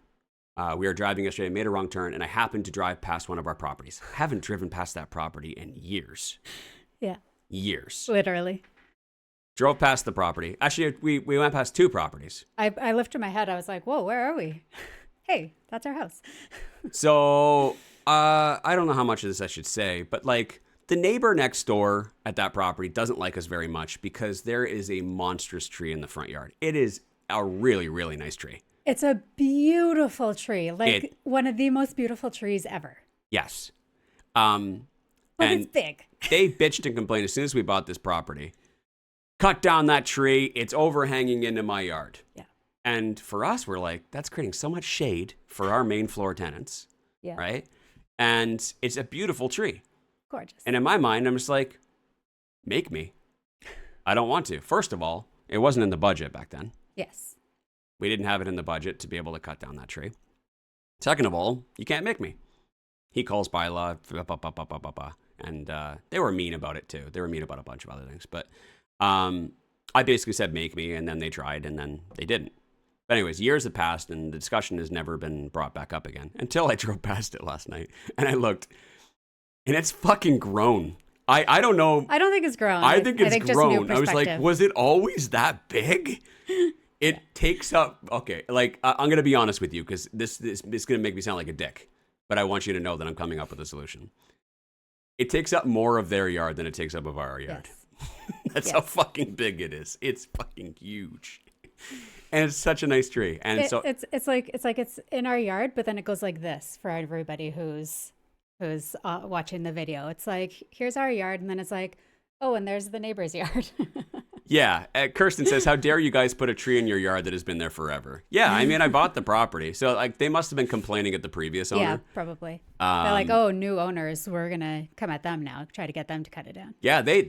We were driving yesterday, I made a wrong turn, and I happened to drive past one of our properties. I haven't driven past that property in years. Yeah. Years. Literally. Drove past the property. Actually, we went past 2 properties. I lifted my head. I was like, whoa, where are we? Hey, that's our house. So, I don't know how much of this I should say, but like the neighbor next door at that property doesn't like us very much because there is a monstrous tree in the front yard. It is a really, really nice tree. It's a beautiful tree. Like one of the most beautiful trees ever. Yes. But and it's big. They bitched and complained as soon as we bought this property. Cut down that tree. It's overhanging into my yard. Yeah. And for us, we're like, that's creating so much shade for our main floor tenants. Yeah. Right? And it's a beautiful tree. Gorgeous. And in my mind, I'm just like, make me. I don't want to. First of all, it wasn't in the budget back then. Yes. We didn't have it in the budget to be able to cut down that tree. Second of all, you can't make me. He calls bylaw, and they were mean about it too. They were mean about a bunch of other things. But I basically said, make me, and then they tried, and then they didn't. But anyways, years have passed, and the discussion has never been brought back up again until I drove past it last night, and I looked, and it's fucking grown. I don't know. I don't think it's grown. I think it's grown. Just I was like, was it always that big? It takes up, okay, like, I'm going to be honest with you, because this is going to make me sound like a dick, but I want you to know that I'm coming up with a solution. It takes up more of their yard than it takes up of our yard. Yes. That's how fucking big it is. It's fucking huge. And it's such a nice tree. And it's like it's in our yard, but then it goes like this for everybody who's watching the video. It's like, here's our yard, and then it's like, oh, and there's the neighbor's yard. Yeah. Kirsten says, how dare you guys put a tree in your yard that has been there forever? Yeah, I mean, I bought the property. So like they must have been complaining at the previous owner. Yeah, probably. They're like, oh, new owners, we're going to come at them now, try to get them to cut it down. Yeah, they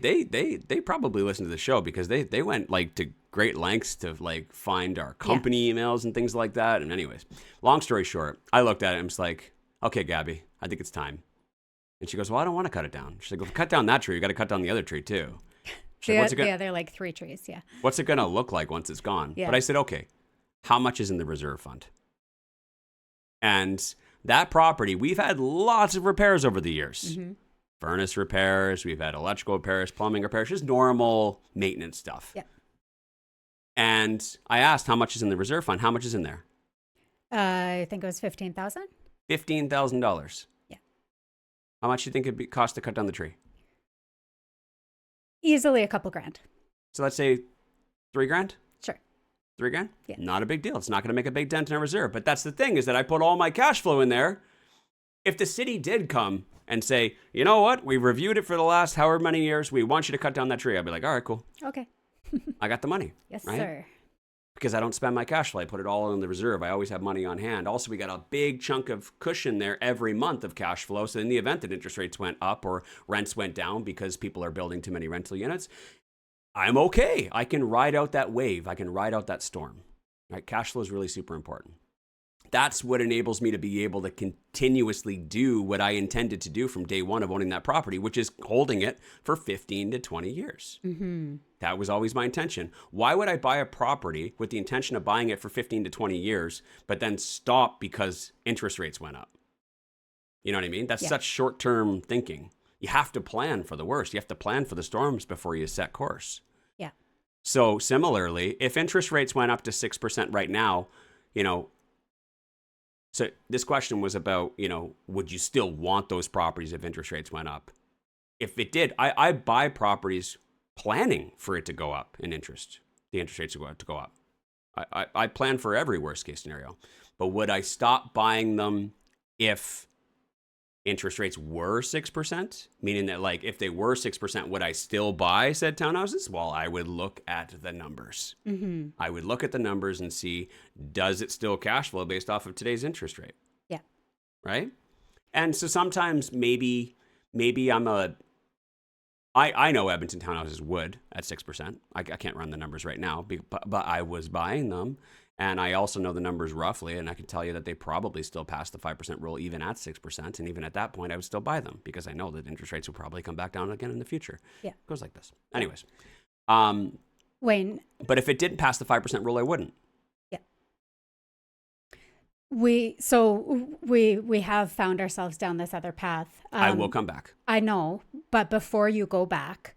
probably listened to the show because they went like to great lengths to like find our company emails and things like that. And anyways, long story short, I looked at it and was like, okay, Gabby, I think it's time. And she goes, well, I don't want to cut it down. She's like, well, if you cut down that tree, you got to cut down the other tree too. Like, they're like 3 trees, yeah. What's it going to look like once it's gone? Yeah. But I said, okay, how much is in the reserve fund? And that property, we've had lots of repairs over the years. Mm-hmm. Furnace repairs, we've had electrical repairs, plumbing repairs, just normal maintenance stuff. Yeah. And I asked how much is in the reserve fund. How much is in there? I think it was $15,000. $15,000. Yeah. How much do you think it'd cost to cut down the tree? Easily a couple grand. So let's say $3,000? Sure. $3,000? Yeah. Not a big deal. It's not going to make a big dent in our reserve. But that's the thing, is that I put all my cash flow in there. If the city did come and say, you know what, we've reviewed it for the last however many years, we want you to cut down that tree, I'd be like, all right, cool. Okay. I got the money. Yes, right? sir. Because I don't spend my cash flow. I put it all in the reserve. I always have money on hand. Also, we got a big chunk of cushion there every month of cash flow. So in the event that interest rates went up or rents went down because people are building too many rental units, I'm okay. I can ride out that wave. I can ride out that storm. Right? Cash flow is really super important. That's what enables me to be able to continuously do what I intended to do from day one of owning that property, which is holding it for 15 to 20 years. Mm-hmm. That was always my intention. Why would I buy a property with the intention of buying it for 15 to 20 years, but then stop because interest rates went up? You know what I mean? That's such short-term thinking. You have to plan for the worst. You have to plan for the storms before you set course. Yeah. So similarly, if interest rates went up to 6% right now, so this question was about, would you still want those properties if interest rates went up? If it did, I buy properties planning for it to go up in interest, the interest rates to go up. I plan for every worst case scenario. But would I stop buying them if interest rates were 6%, meaning that like if they were 6%, would I still buy said townhouses? Well, I would look at the numbers. I would look at the numbers and see, does it still cash flow based off of today's interest rate? Yeah. Right? And so sometimes maybe I know Edmonton townhouses would at 6%. I can't run the numbers right now, but I was buying them. And I also know the numbers roughly, and I can tell you that they probably still pass the 5% rule even at 6%. And even at that point, I would still buy them because I know that interest rates will probably come back down again in the future. Yeah. It goes like this. Anyways. Wayne. But if it didn't pass the 5% rule, I wouldn't. Yeah. We have found ourselves down this other path. I will come back. I know, but before you go back,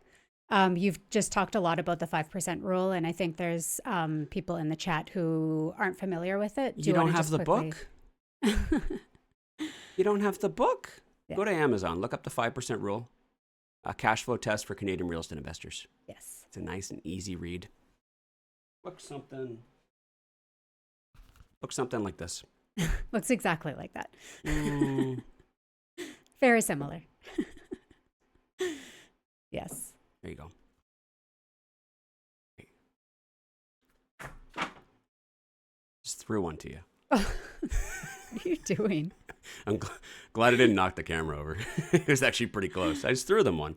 you've just talked a lot about the 5% rule, and I think there's people in the chat who aren't familiar with it. You don't have the book? You don't have the book? Yeah. Go to Amazon, look up the 5% rule, a cash flow test for Canadian real estate investors. Yes. It's a nice and easy read. Looks something like this. Looks exactly like that. Very similar. Yes. There you go. Just threw one to you. What are you doing? I'm glad I didn't knock the camera over. It was actually pretty close. I just threw them one.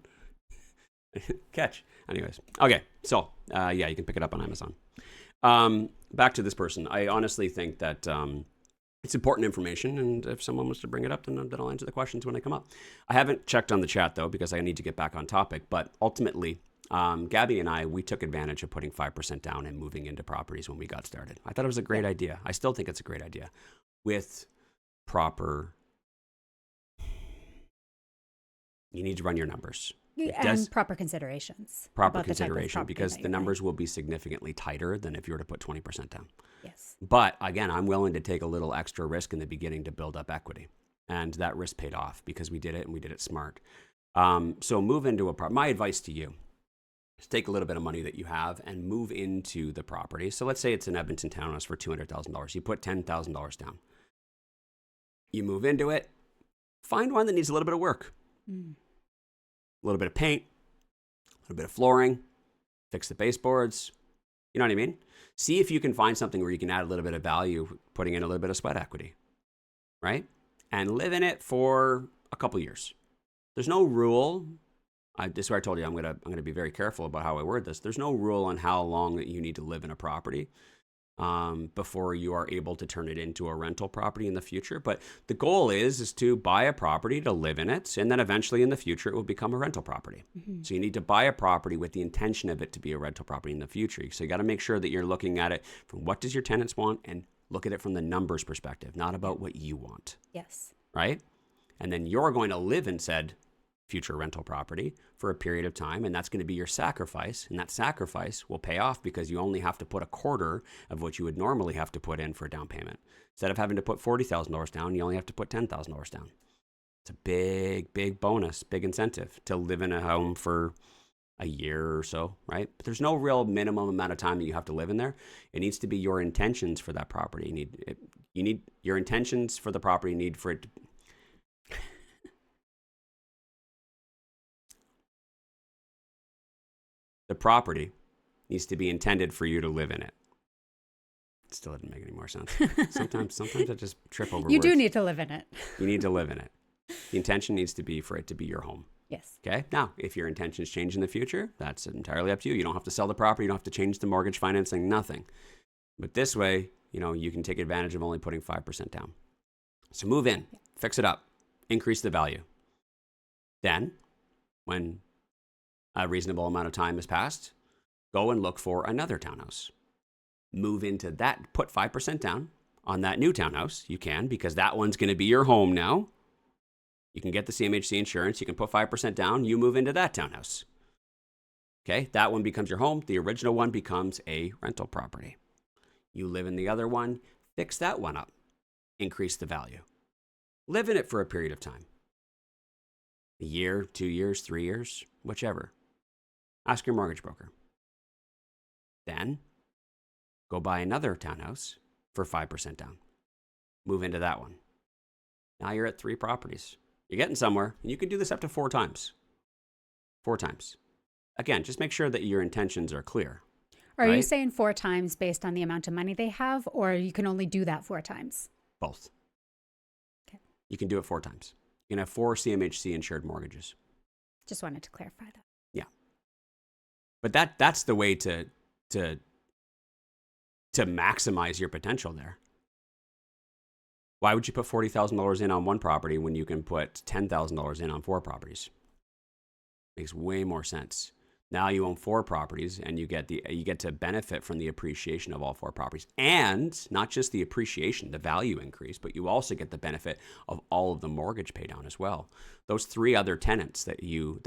Catch. Anyways. Okay. So, yeah, you can pick it up on Amazon. Back to this person. I honestly think that it's important information, and if someone wants to bring it up, then I'll answer the questions when they come up. I haven't checked on the chat, though, because I need to get back on topic. But ultimately, Gabby and we took advantage of putting 5% down and moving into properties when we got started. I thought it was a great idea. I still think it's a great idea with proper... You need to run your numbers. And proper considerations. Proper consideration, because the numbers will be significantly tighter than if you were to put 20% down. Yes. But again, I'm willing to take a little extra risk in the beginning to build up equity. And that risk paid off because we did it and we did it smart. So move into my advice to you is take a little bit of money that you have and move into the property. So let's say it's an Edmonton townhouse for $200,000. You put $10,000 down. You move into it, find one that needs a little bit of work. A little bit of paint, a little bit of flooring, fix the baseboards. You know what I mean? See if you can find something where you can add a little bit of value, putting in a little bit of sweat equity, right? And live in it for a couple years. There's no rule. This is where I told you I'm gonna be very careful about how I word this. There's no rule on how long that you need to live in a property before you are able to turn it into a rental property in the future. But the goal is to buy a property to live in it, and then eventually in the future it will become a rental property. So you need to buy a property with the intention of it to be a rental property in the future. So you got to make sure that you're looking at it from what does your tenants want and look at it from the numbers perspective, not about what you want. Yes. Right? And then you're going to live in said future rental property for a period of time, and that's going to be your sacrifice, and that sacrifice will pay off because you only have to put a quarter of what you would normally have to put in for a down payment. Instead of having to put $40,000 down, you only have to put $10,000 down. It's a big bonus, big incentive to live in a home for a year or so, right? But there's no real minimum amount of time that you have to live in there. It needs to be your intentions for that property. You need your intentions for the property need for it to, the property needs to be intended for you to live in it. It still didn't make any more sense. Sometimes I just trip over You words. do need to live in it. You need to live in it. The intention needs to be for it to be your home. Yes. Okay. Now, if your intentions change in the future, that's entirely up to you. You don't have to sell the property. You don't have to change the mortgage financing, nothing. But this way, you can take advantage of only putting 5% down. So move in, fix it up, increase the value. Then, when a reasonable amount of time has passed, go and look for another townhouse. Move into that, put 5% down on that new townhouse. You can, because that one's going to be your home now. You can get the CMHC insurance. You can put 5% down. You move into that townhouse. Okay, that one becomes your home. The original one becomes a rental property. You live in the other one, fix that one up, increase the value. Live in it for a period of time. A year, 2 years, 3 years, whichever. Ask your mortgage broker. Then, go buy another townhouse for 5% down. Move into that one. Now you're at 3 properties. You're getting somewhere, and you can do this up to 4 times. 4 times. Again, just make sure that your intentions are clear. Are you right? saying 4 times based on the amount of money they have, or you can only do that 4 times? Both. Okay. You can do it 4 times. You can have 4 CMHC insured mortgages. Just wanted to clarify that. Yeah. But that's the way to maximize your potential there. Why would you put $40,000 in on one property when you can put $10,000 in on 4 properties? Makes way more sense. Now you own 4 properties, and you get to benefit from the appreciation of all 4 properties, and not just the appreciation, the value increase, but you also get the benefit of all of the mortgage pay down as well. Those 3 other tenants that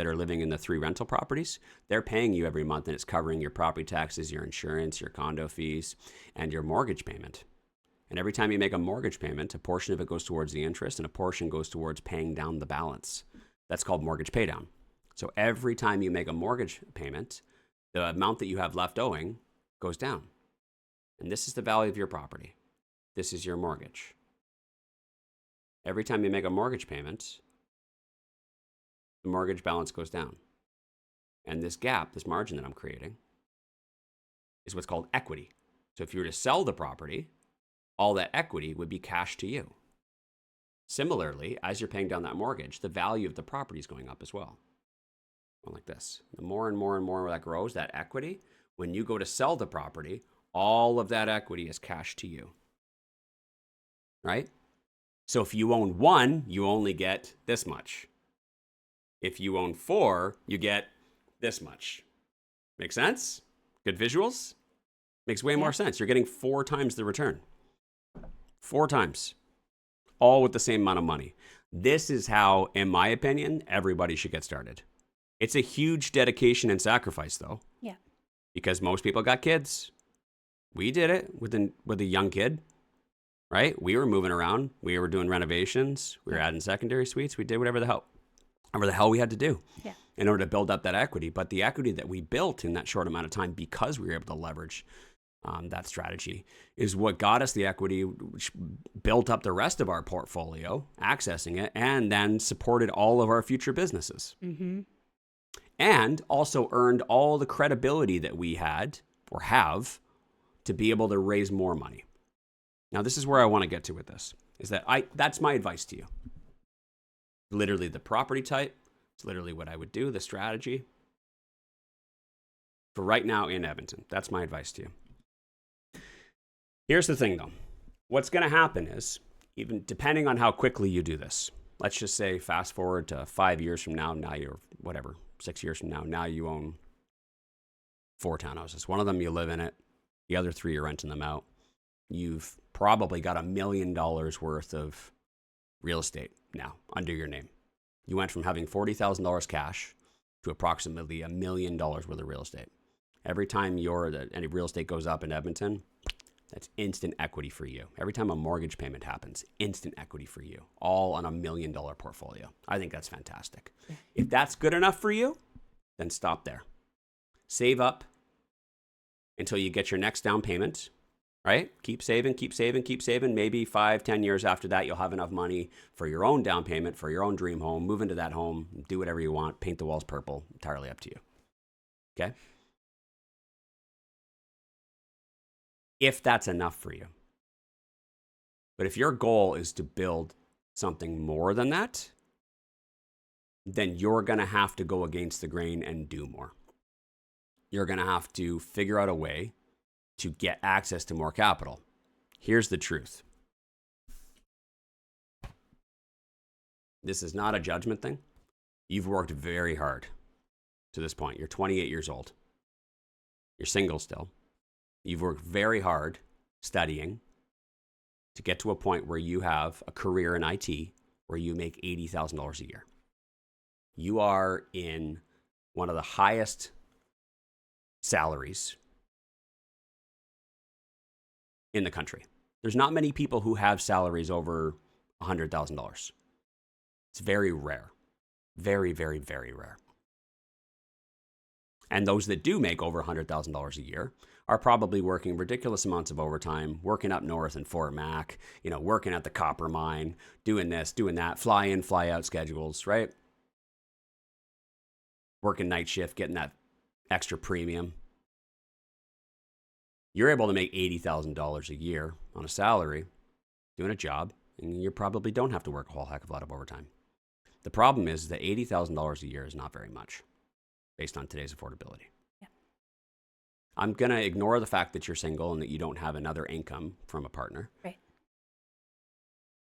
are living in the 3 rental properties, they're paying you every month, and it's covering your property taxes, your insurance, your condo fees, and your mortgage payment. And every time you make a mortgage payment, a portion of it goes towards the interest, and a portion goes towards paying down the balance. That's called mortgage pay down. So every time you make a mortgage payment, the amount that you have left owing goes down. And this is the value of your property. This is your mortgage. Every time you make a mortgage payment, the mortgage balance goes down. And this gap, this margin that I'm creating, is what's called equity. So if you were to sell the property, all that equity would be cash to you. Similarly, as you're paying down that mortgage, the value of the property is going up as well. Like this. The more and more and more that grows, that equity, when you go to sell the property, all of that equity is cash to you. Right? So if you own 1, you only get this much. If you own 4, you get this much. Make sense? Good visuals? Makes way more sense. You're getting 4 times the return. 4 times. All with the same amount of money. This is how, in my opinion, everybody should get started. It's a huge dedication and sacrifice, though. Yeah. Because most people got kids. We did it with a young kid, right? We were moving around. We were doing renovations. We were adding secondary suites. We did whatever the hell we had to do in order to build up that equity. But the equity that we built in that short amount of time, because we were able to leverage that strategy, is what got us the equity, which built up the rest of our portfolio, accessing it, and then supported all of our future businesses. Mm-hmm. And also earned all the credibility that we had or have to be able to raise more money. Now, this is where I want to get to with this, is that that's my advice to you. Literally the property type, it's literally what I would do, the strategy. For right now in Edmonton, that's my advice to you. Here's the thing though. What's going to happen is, even depending on how quickly you do this, let's just say fast forward to 5 years from now you're whatever, 6 years from now you own 4 townhouses. One of them you live in it. The other 3 you're renting them out. You've probably got $1 million worth of real estate now under your name. You went from having $40,000 cash to approximately $1 million worth of real estate. Every time any real estate goes up in Edmonton, that's instant equity for you. Every time a mortgage payment happens, instant equity for you, all on $1 million portfolio. I think that's fantastic. If that's good enough for you, then stop there. Save up until you get your next down payment, right? Keep saving, keep saving, keep saving. Maybe 5-10 years after that, you'll have enough money for your own down payment, for your own dream home, move into that home, do whatever you want, paint the walls purple, entirely up to you. Okay? If that's enough for you. But if your goal is to build something more than that, then you're going to have to go against the grain and do more. You're going to have to figure out a way to get access to more capital. Here's the truth. This is not a judgment thing. You've worked very hard to this point. You're 28 years old. You're single still. You've worked very hard studying to get to a point where you have a career in IT where you make $80,000 a year. You are in one of the highest salaries in the country. There's not many people who have salaries over $100,000. It's very rare. Very, very, very rare. And those that do make over $100,000 a year are probably working ridiculous amounts of overtime, working up north in Fort Mac, working at the copper mine, doing this, doing that, fly in, fly out schedules, right? Working night shift, getting that extra premium. You're able to make $80,000 a year on a salary, doing a job, and you probably don't have to work a whole heck of a lot of overtime. The problem is that $80,000 a year is not very much based on today's affordability. Yeah. I'm going to ignore the fact that you're single and that you don't have another income from a partner. Right.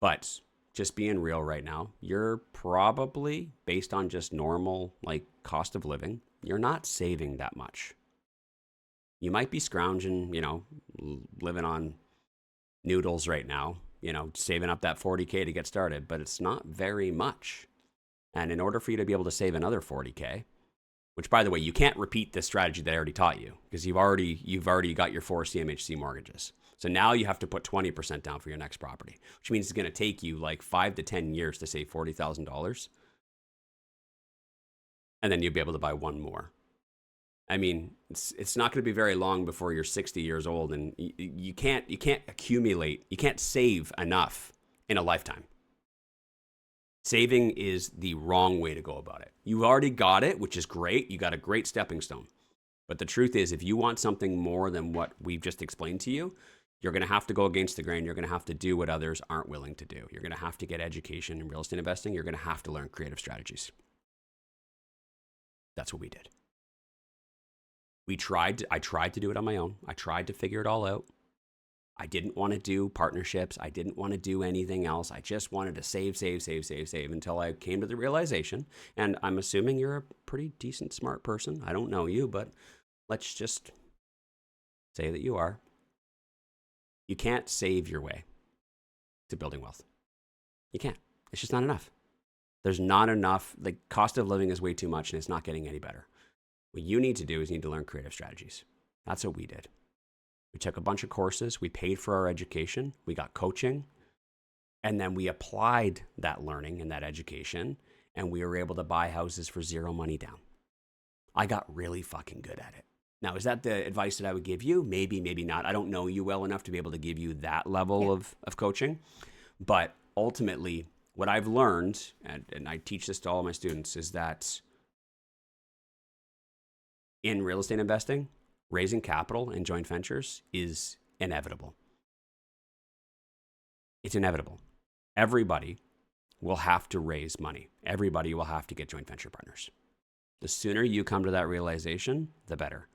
But just being real right now, you're probably, based on just normal cost of living, you're not saving that much. You might be scrounging, living on noodles right now, saving up that $40K to get started, but it's not very much. And in order for you to be able to save another $40K, which, by the way, you can't repeat this strategy that I already taught you because you've already got your 4 CMHC mortgages. So now you have to put 20% down for your next property, which means it's going to take you 5 to 10 years to save $40,000. And then you'll be able to buy one more. I mean, it's not going to be very long before you're 60 years old, and you can't accumulate, you can't save enough in a lifetime. Saving is the wrong way to go about it. You already got it, which is great. You got a great stepping stone. But the truth is, if you want something more than what we've just explained to you, you're going to have to go against the grain. You're going to have to do what others aren't willing to do. You're going to have to get education in real estate investing. You're going to have to learn creative strategies. That's what we did. I tried to do it on my own. I tried to figure it all out. I didn't want to do partnerships. I didn't want to do anything else. I just wanted to save until I came to the realization. And I'm assuming you're a pretty decent, smart person. I don't know you, but let's just say that you are. You can't save your way to building wealth. You can't. It's just not enough. There's not enough. The cost of living is way too much, and it's not getting any better. What you need to do is you need to learn creative strategies. That's what we did. We took a bunch of courses. We paid for our education. We got coaching. And then we applied that learning and that education, and we were able to buy houses for zero money down. I got really fucking good at it. Now, is that the advice that I would give you? Maybe, maybe not. I don't know you well enough to be able to give you that level of coaching. But ultimately, what I've learned, and I teach this to all my students, is that in real estate investing, raising capital in joint ventures is inevitable. It's inevitable. Everybody will have to raise money. Everybody will have to get joint venture partners. The sooner you come to that realization, the better.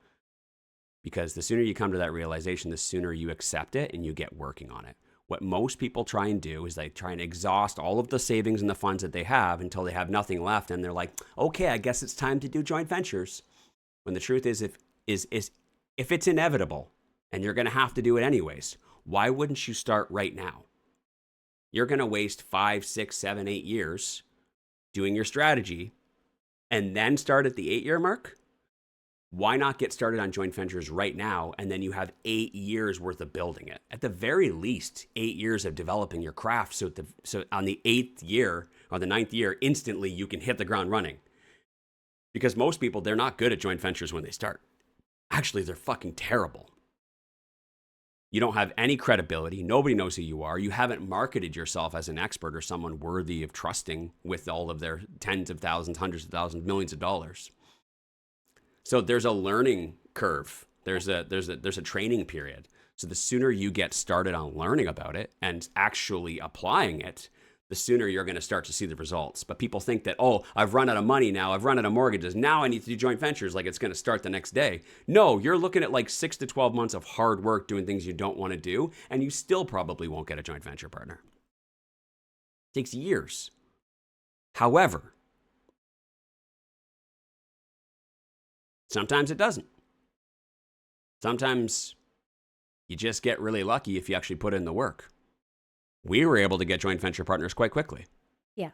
Because the sooner you come to that realization, the sooner you accept it and you get working on it. What most people try and do is they try and exhaust all of the savings and the funds that they have until they have nothing left. And they're like, okay, I guess it's time to do joint ventures. When the truth is, if it's inevitable and you're going to have to do it anyways, why wouldn't you start right now? You're going to waste 5, 6, 7, 8 years doing your strategy and then start at the 8-year mark. Why not get started on joint ventures right now, and then you have 8 years worth of building it? At the very least, 8 years of developing your craft, so on the 8th year or the 9th year, instantly you can hit the ground running. Because most people, they're not good at joint ventures when they start. Actually, they're fucking terrible. You don't have any credibility. Nobody knows who you are. You haven't marketed yourself as an expert or someone worthy of trusting with all of their tens of thousands, hundreds of thousands, millions of dollars. So there's a learning curve. There's a training period. So the sooner you get started on learning about it and actually applying it, the sooner you're going to start to see the results. But people think that, oh, I've run out of money now. I've run out of mortgages. Now I need to do joint ventures like it's going to start the next day. No, you're looking at 6 to 12 months of hard work doing things you don't want to do, and you still probably won't get a joint venture partner. It takes years. However, sometimes it doesn't. Sometimes you just get really lucky if you actually put in the work. We were able to get joint venture partners quite quickly. Yeah.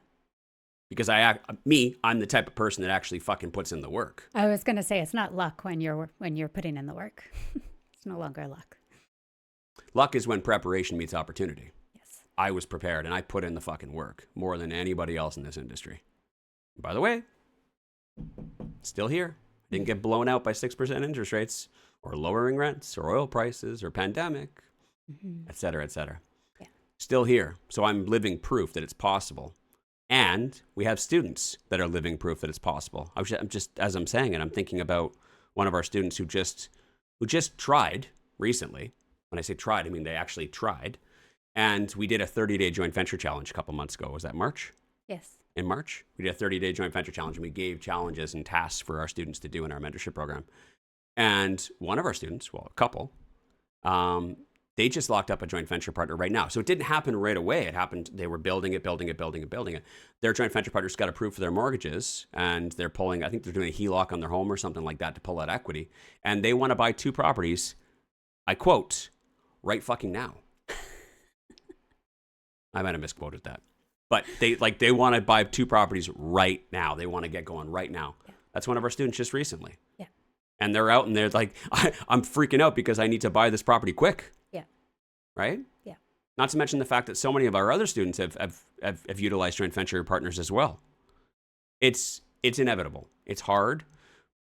Because I'm the type of person that actually fucking puts in the work. I was going to say it's not luck when you're putting in the work. It's no longer luck. Luck is when preparation meets opportunity. Yes. I was prepared and I put in the fucking work more than anybody else in this industry. And by the way, still here. Didn't get blown out by 6% interest rates or lowering rents or oil prices or pandemic, et cetera, et cetera. Yeah. Still here. So I'm living proof that it's possible. And we have students that are living proof that it's possible. I'm just, as I'm saying it, I'm thinking about one of our students who just tried recently. When I say tried, I mean they actually tried. And we did a 30-day joint venture challenge a couple months ago. Was that March? Yes. In March, we did a 30-day joint venture challenge, and we gave challenges and tasks for our students to do in our mentorship program. And one of our students, well, a couple, they just locked up a joint venture partner right now. So it didn't happen right away. It happened, they were building it. Their joint venture partners got approved for their mortgages, and they're pulling, I think they're doing a HELOC on their home or something like that to pull out equity. And they want to buy 2 properties, I quote, right fucking now. I might have misquoted that. But they want to buy 2 properties right now. They want to get going right now. Yeah. That's one of our students just recently. Yeah. And they're out and they're like, I'm freaking out because I need to buy this property quick. Yeah. Right? Yeah. Not to mention the fact that so many of our other students have utilized joint venture partners as well. It's inevitable. It's hard,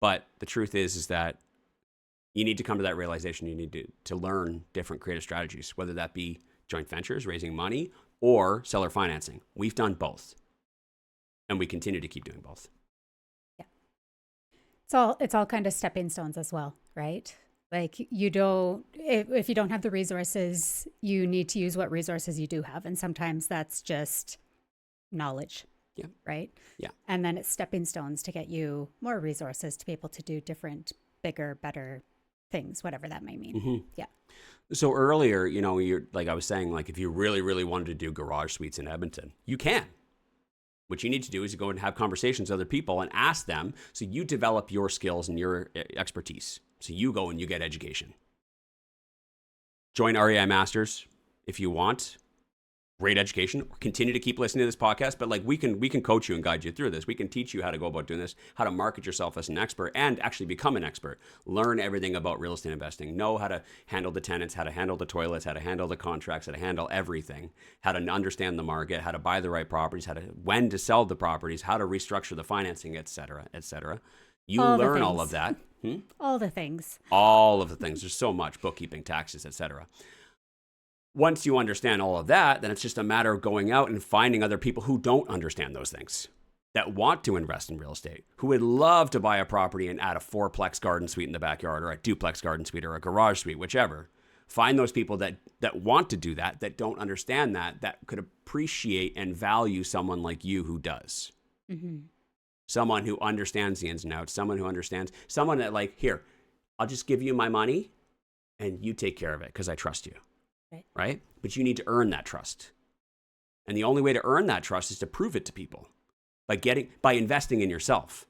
but the truth is that you need to come to that realization. You need to learn different creative strategies, whether that be joint ventures, raising money, or seller financing. We've done both, and we continue to keep doing both. Yeah. It's all kind of stepping stones as well, right? Like if you don't have the resources, you need to use what resources you do have. And sometimes that's just knowledge. Yeah. Right? Yeah. And then it's stepping stones to get you more resources to be able to do different, bigger, better things, whatever that may mean. Mm-hmm. Yeah. So earlier, you're like I was saying, like if you really, really wanted to do garage suites in Edmonton, you can. What you need to do is you go and have conversations with other people and ask them. So you develop your skills and your expertise. So you go and you get education. Join REI Masters if you want. Great education. Continue to keep listening to this podcast, but like we can coach you and guide you through this. We can teach you how to go about doing this, how to market yourself as an expert and actually become an expert. Learn everything about real estate investing. Know how to handle the tenants, how to handle the toilets, how to handle the contracts, how to handle everything, how to understand the market, how to buy the right properties, when to sell the properties, how to restructure the financing, et cetera, et cetera. You learn all of that. All the things. All of the things. There's so much: bookkeeping, taxes, et cetera. Once you understand all of that, then it's just a matter of going out and finding other people who don't understand those things, that want to invest in real estate, who would love to buy a property and add a 4-plex garden suite in the backyard, or a duplex garden suite, or a garage suite, whichever. Find those people that want to do that don't understand that could appreciate and value someone like you who does. Mm-hmm. Someone who understands the ins and outs, someone that like, here, I'll just give you my money and you take care of it because I trust you. Right? But you need to earn that trust. And the only way to earn that trust is to prove it to people by investing in yourself.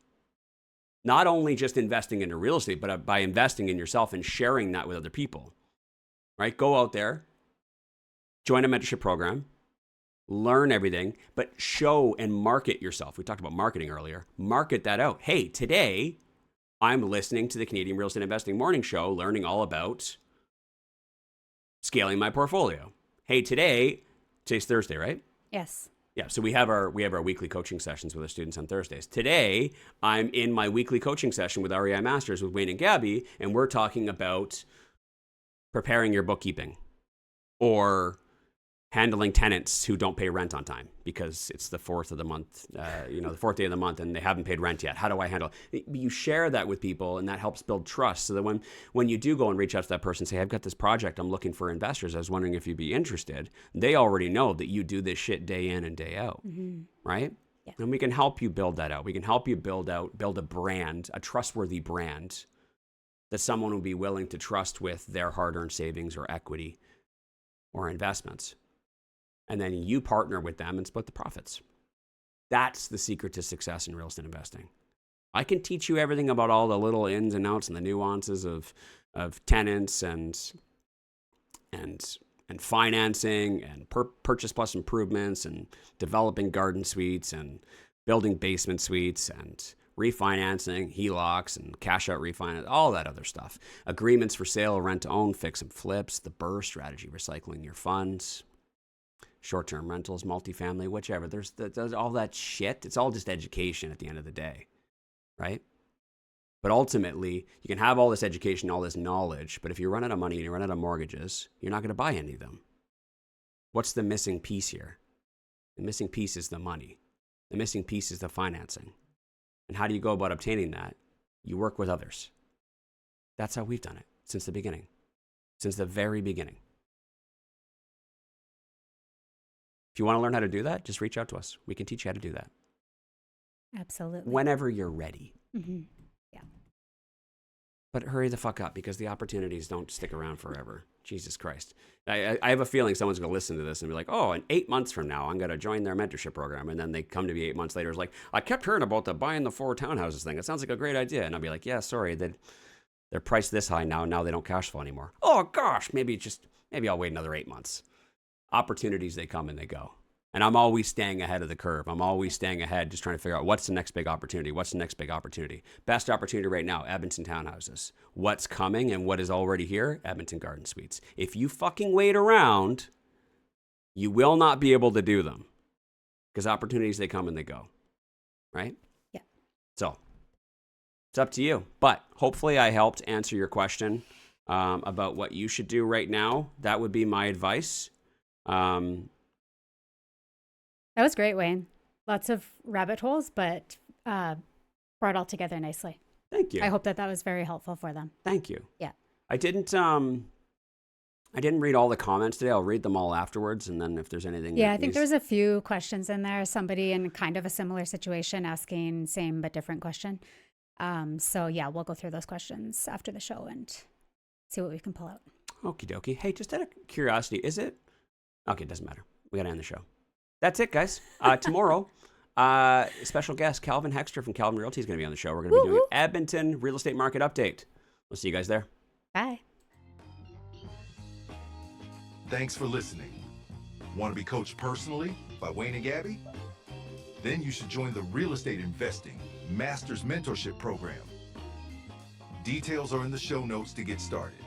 Not only just investing into real estate, but by investing in yourself and sharing that with other people. Right? Go out there, join a mentorship program, learn everything, but show and market yourself. We talked about marketing earlier. Market that out. Hey, today I'm listening to the Canadian Real Estate Investing Morning Show, learning all about scaling my portfolio. Hey, today's Thursday, right? Yes. Yeah, so we have our weekly coaching sessions with our students on Thursdays. Today, I'm in my weekly coaching session with REI Masters with Wayne and Gabby, and we're talking about preparing your bookkeeping or handling tenants who don't pay rent on time because it's the 4th of the month, the 4th day of the month, and they haven't paid rent yet. How do I handle it? You share that with people, and that helps build trust so that when you do go and reach out to that person and say, I've got this project, I'm looking for investors, I was wondering if you'd be interested, they already know that you do this shit day in and day out, right? Yeah. And we can help you build that out. We can help you build a brand, a trustworthy brand that someone will be willing to trust with their hard-earned savings or equity or investments. And then you partner with them and split the profits. That's the secret to success in real estate investing. I can teach you everything about all the little ins and outs and the nuances of tenants and financing and purchase plus improvements and developing garden suites and building basement suites and refinancing, HELOCs and cash out refinance, all that other stuff. Agreements for sale, rent to own, fix and flips, the BRRRR strategy, recycling your funds, short-term rentals, multifamily, whichever. There's all that shit. It's all just education at the end of the day, right? But ultimately, you can have all this education, all this knowledge, but if you run out of money and you run out of mortgages, you're not going to buy any of them. What's the missing piece here? The missing piece is the money. The missing piece is the financing. And how do you go about obtaining that? You work with others. That's how we've done it since the beginning, since the very beginning. If you want to learn how to do that, just reach out to us. We can teach you how to do that. Absolutely. Whenever you're ready. Mm-hmm. Yeah. But hurry the fuck up, because the opportunities don't stick around forever. Jesus Christ. I have a feeling someone's going to listen to this and be like, oh, in 8 months from now, I'm going to join their mentorship program. And then they come to me 8 months later. It's like, I kept hearing about the buying the 4 townhouses thing. It sounds like a great idea. And I'll be like, yeah, sorry. They're priced this high now. Now they don't cash flow anymore. Oh, gosh, maybe I'll wait another 8 months. Opportunities, they come and they go. And I'm always staying ahead of the curve. I'm always staying ahead, just trying to figure out what's the next big opportunity. What's the next big opportunity? Best opportunity right now, Edmonton townhouses. What's coming and what is already here? Edmonton Garden Suites. If you fucking wait around, you will not be able to do them, because opportunities, they come and they go. Right? Yeah. So it's up to you. But hopefully I helped answer your question about what you should do right now. That would be my advice. That was great, Wayne. Lots of rabbit holes, but brought all together nicely. Thank you. I hope that was very helpful for them. Thank you. Yeah. I didn't read all the comments today. I'll read them all afterwards, and then if there's anything. Yeah, I think there was a few questions in there. Somebody in kind of a similar situation asking same but different question. So yeah, we'll go through those questions after the show and see what we can pull out. Okie dokie. Hey, just out of curiosity, is it? Okay, it doesn't matter. We got to end the show. That's it, guys. Tomorrow, special guest Calvin Hexter from Calvin Realty is going to be on the show. We're going to be doing an Edmonton real estate market update. We'll see you guys there. Bye. Thanks for listening. Want to be coached personally by Wayne and Gabby? Then you should join the Real Estate Investing Masters Mentorship Program. Details are in the show notes to get started.